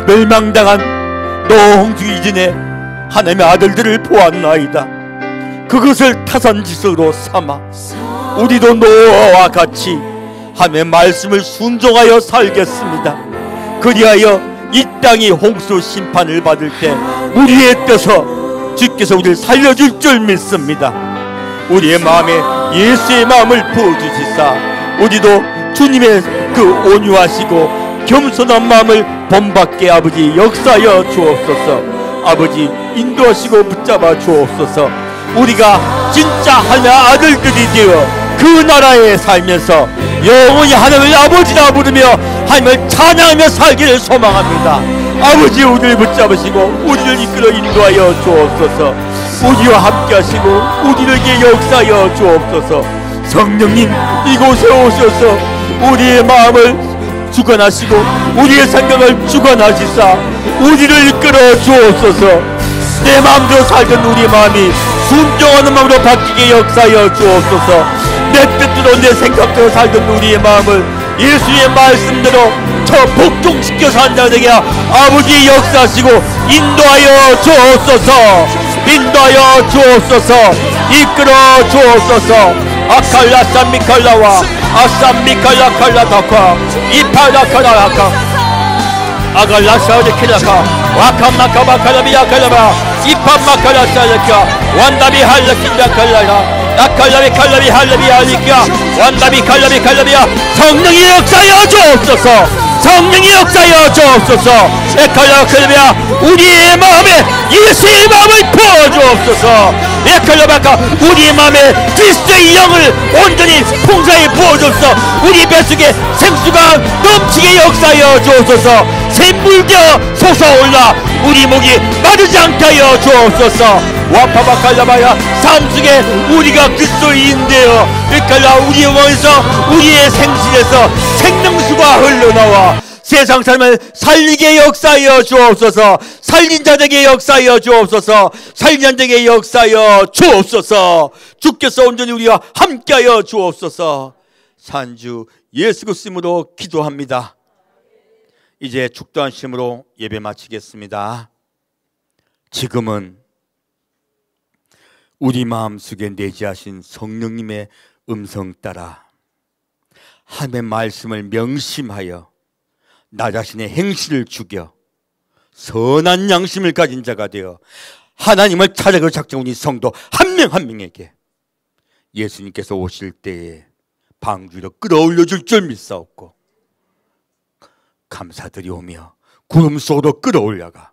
멸망당한 노홍주 이전에 하나님의 아들들을 보았나이다. 그것을 타산지석으로 삼아 우리도 노아와 같이 하나님의 말씀을 순종하여 살겠습니다. 그리하여 이 땅이 홍수 심판을 받을 때 우리의 뜻서 주께서 우리를 살려줄 줄 믿습니다. 우리의 마음에 예수의 마음을 부어주시사 우리도 주님의 그 온유하시고 겸손한 마음을 본받게 아버지 역사하여 주옵소서. 아버지, 인도하시고 붙잡아 주옵소서. 우리가 진짜 하나님의 아들들이 되어 그 나라에 살면서 영원히 하나님을 아버지라 부르며 하나님을 찬양하며 살기를 소망합니다. 아버지, 우리를 붙잡으시고 우리를 이끌어 인도하여 주옵소서. 우리와 함께 하시고 우리에게 역사하여 주옵소서. 성령님, 이곳에 오셔서 우리의 마음을 주관하시고 우리의 생각을 주관하시사 우리를 이끌어 주옵소서. 내 마음대로 살던 우리의 마음이 순종하는 마음으로 바뀌게 역사하여 주옵소서. 내 뜻대로 내 생각대로 살던 우리의 마음을 예수의 말씀대로 저 복종시켜 산다 되게 아버지 역사하시고 인도하여 주옵소서. 인도하여 주옵소서. 이끌어 주옵소서. 아칼라산 미칼라와 아산 미칼라 칼라다카 이팔라카라카 아갈라사오데 킬라카 와카마카바칼라비야 칼라바 이판마칼라사야카 완다비 할라킨다 칼라라 아칼라비 칼라비 할라비 할리카 완다비 칼라비 칼라비야. 성령이 역사하여 주옵소서. 성령이 역사하여 주옵소서. 에칼라 칼라비야, 우리의 마음에 예수의 마음을 부어주옵소서. 에칼라바카, 우리의 마음에 그리스도의 영을 온전히 풍성히 부어주옵소서. 우리 뱃속에 생수가 넘치게 역사하여 주옵소서. 샘물되어 솟아올라 우리 목이 마르지 않게 하여 주옵소서. 와파바칼라바야, 삶 속에 우리가 그리스도인되어 에칼라 우리의 몸에서 우리의 생신에서 생명수가 흘러나와 세상 삶을 살리게 역사하여 주옵소서. 살린 자들에게 역사하여 주옵소서. 살린 자들에게 역사하여 주옵소서. 주께서 온전히 우리와 함께하여 주옵소서. 산주 예수 그리스도로 기도합니다. 이제 축도하심으로 예배 마치겠습니다. 지금은 우리 마음속에 내재하신 성령님의 음성 따라 하나님의 말씀을 명심하여 나 자신의 행실을 죽여 선한 양심을 가진 자가 되어 하나님을 찾아갈 작정 우리 성도 한 명 한 명에게 예수님께서 오실 때에 방주로 끌어올려 줄 줄 믿사옵고 감사드리오며 구름 속으로 끌어올려가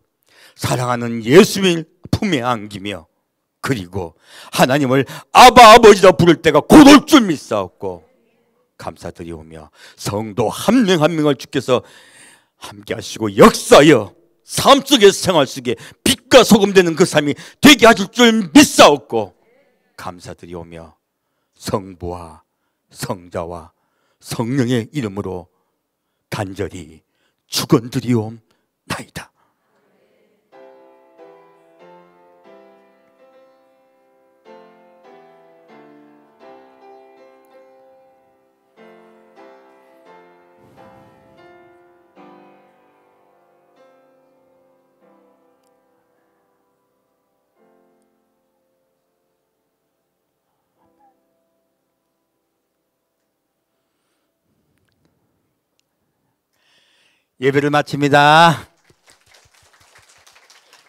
사랑하는 예수님을 품에 안기며 그리고 하나님을 아바 아버지라 부를 때가 곧 올 줄 믿사옵고 감사드리오며 성도 한 명 한 명을 주께서 함께 하시고 역사하여 삶 속에 생활 속에 빛과 소금 되는 그 삶이 되게 하실 줄 믿사옵고 감사드리오며 성부와 성자와 성령의 이름으로 간절히 축원드리옵나이다. 예배를 마칩니다.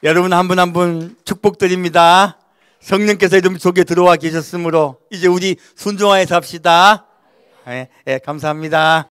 여러분 한 분 한 분 축복드립니다. 성령께서 여러분 속에 들어와 계셨으므로 이제 우리 순종하여 삽시다. 감사합니다.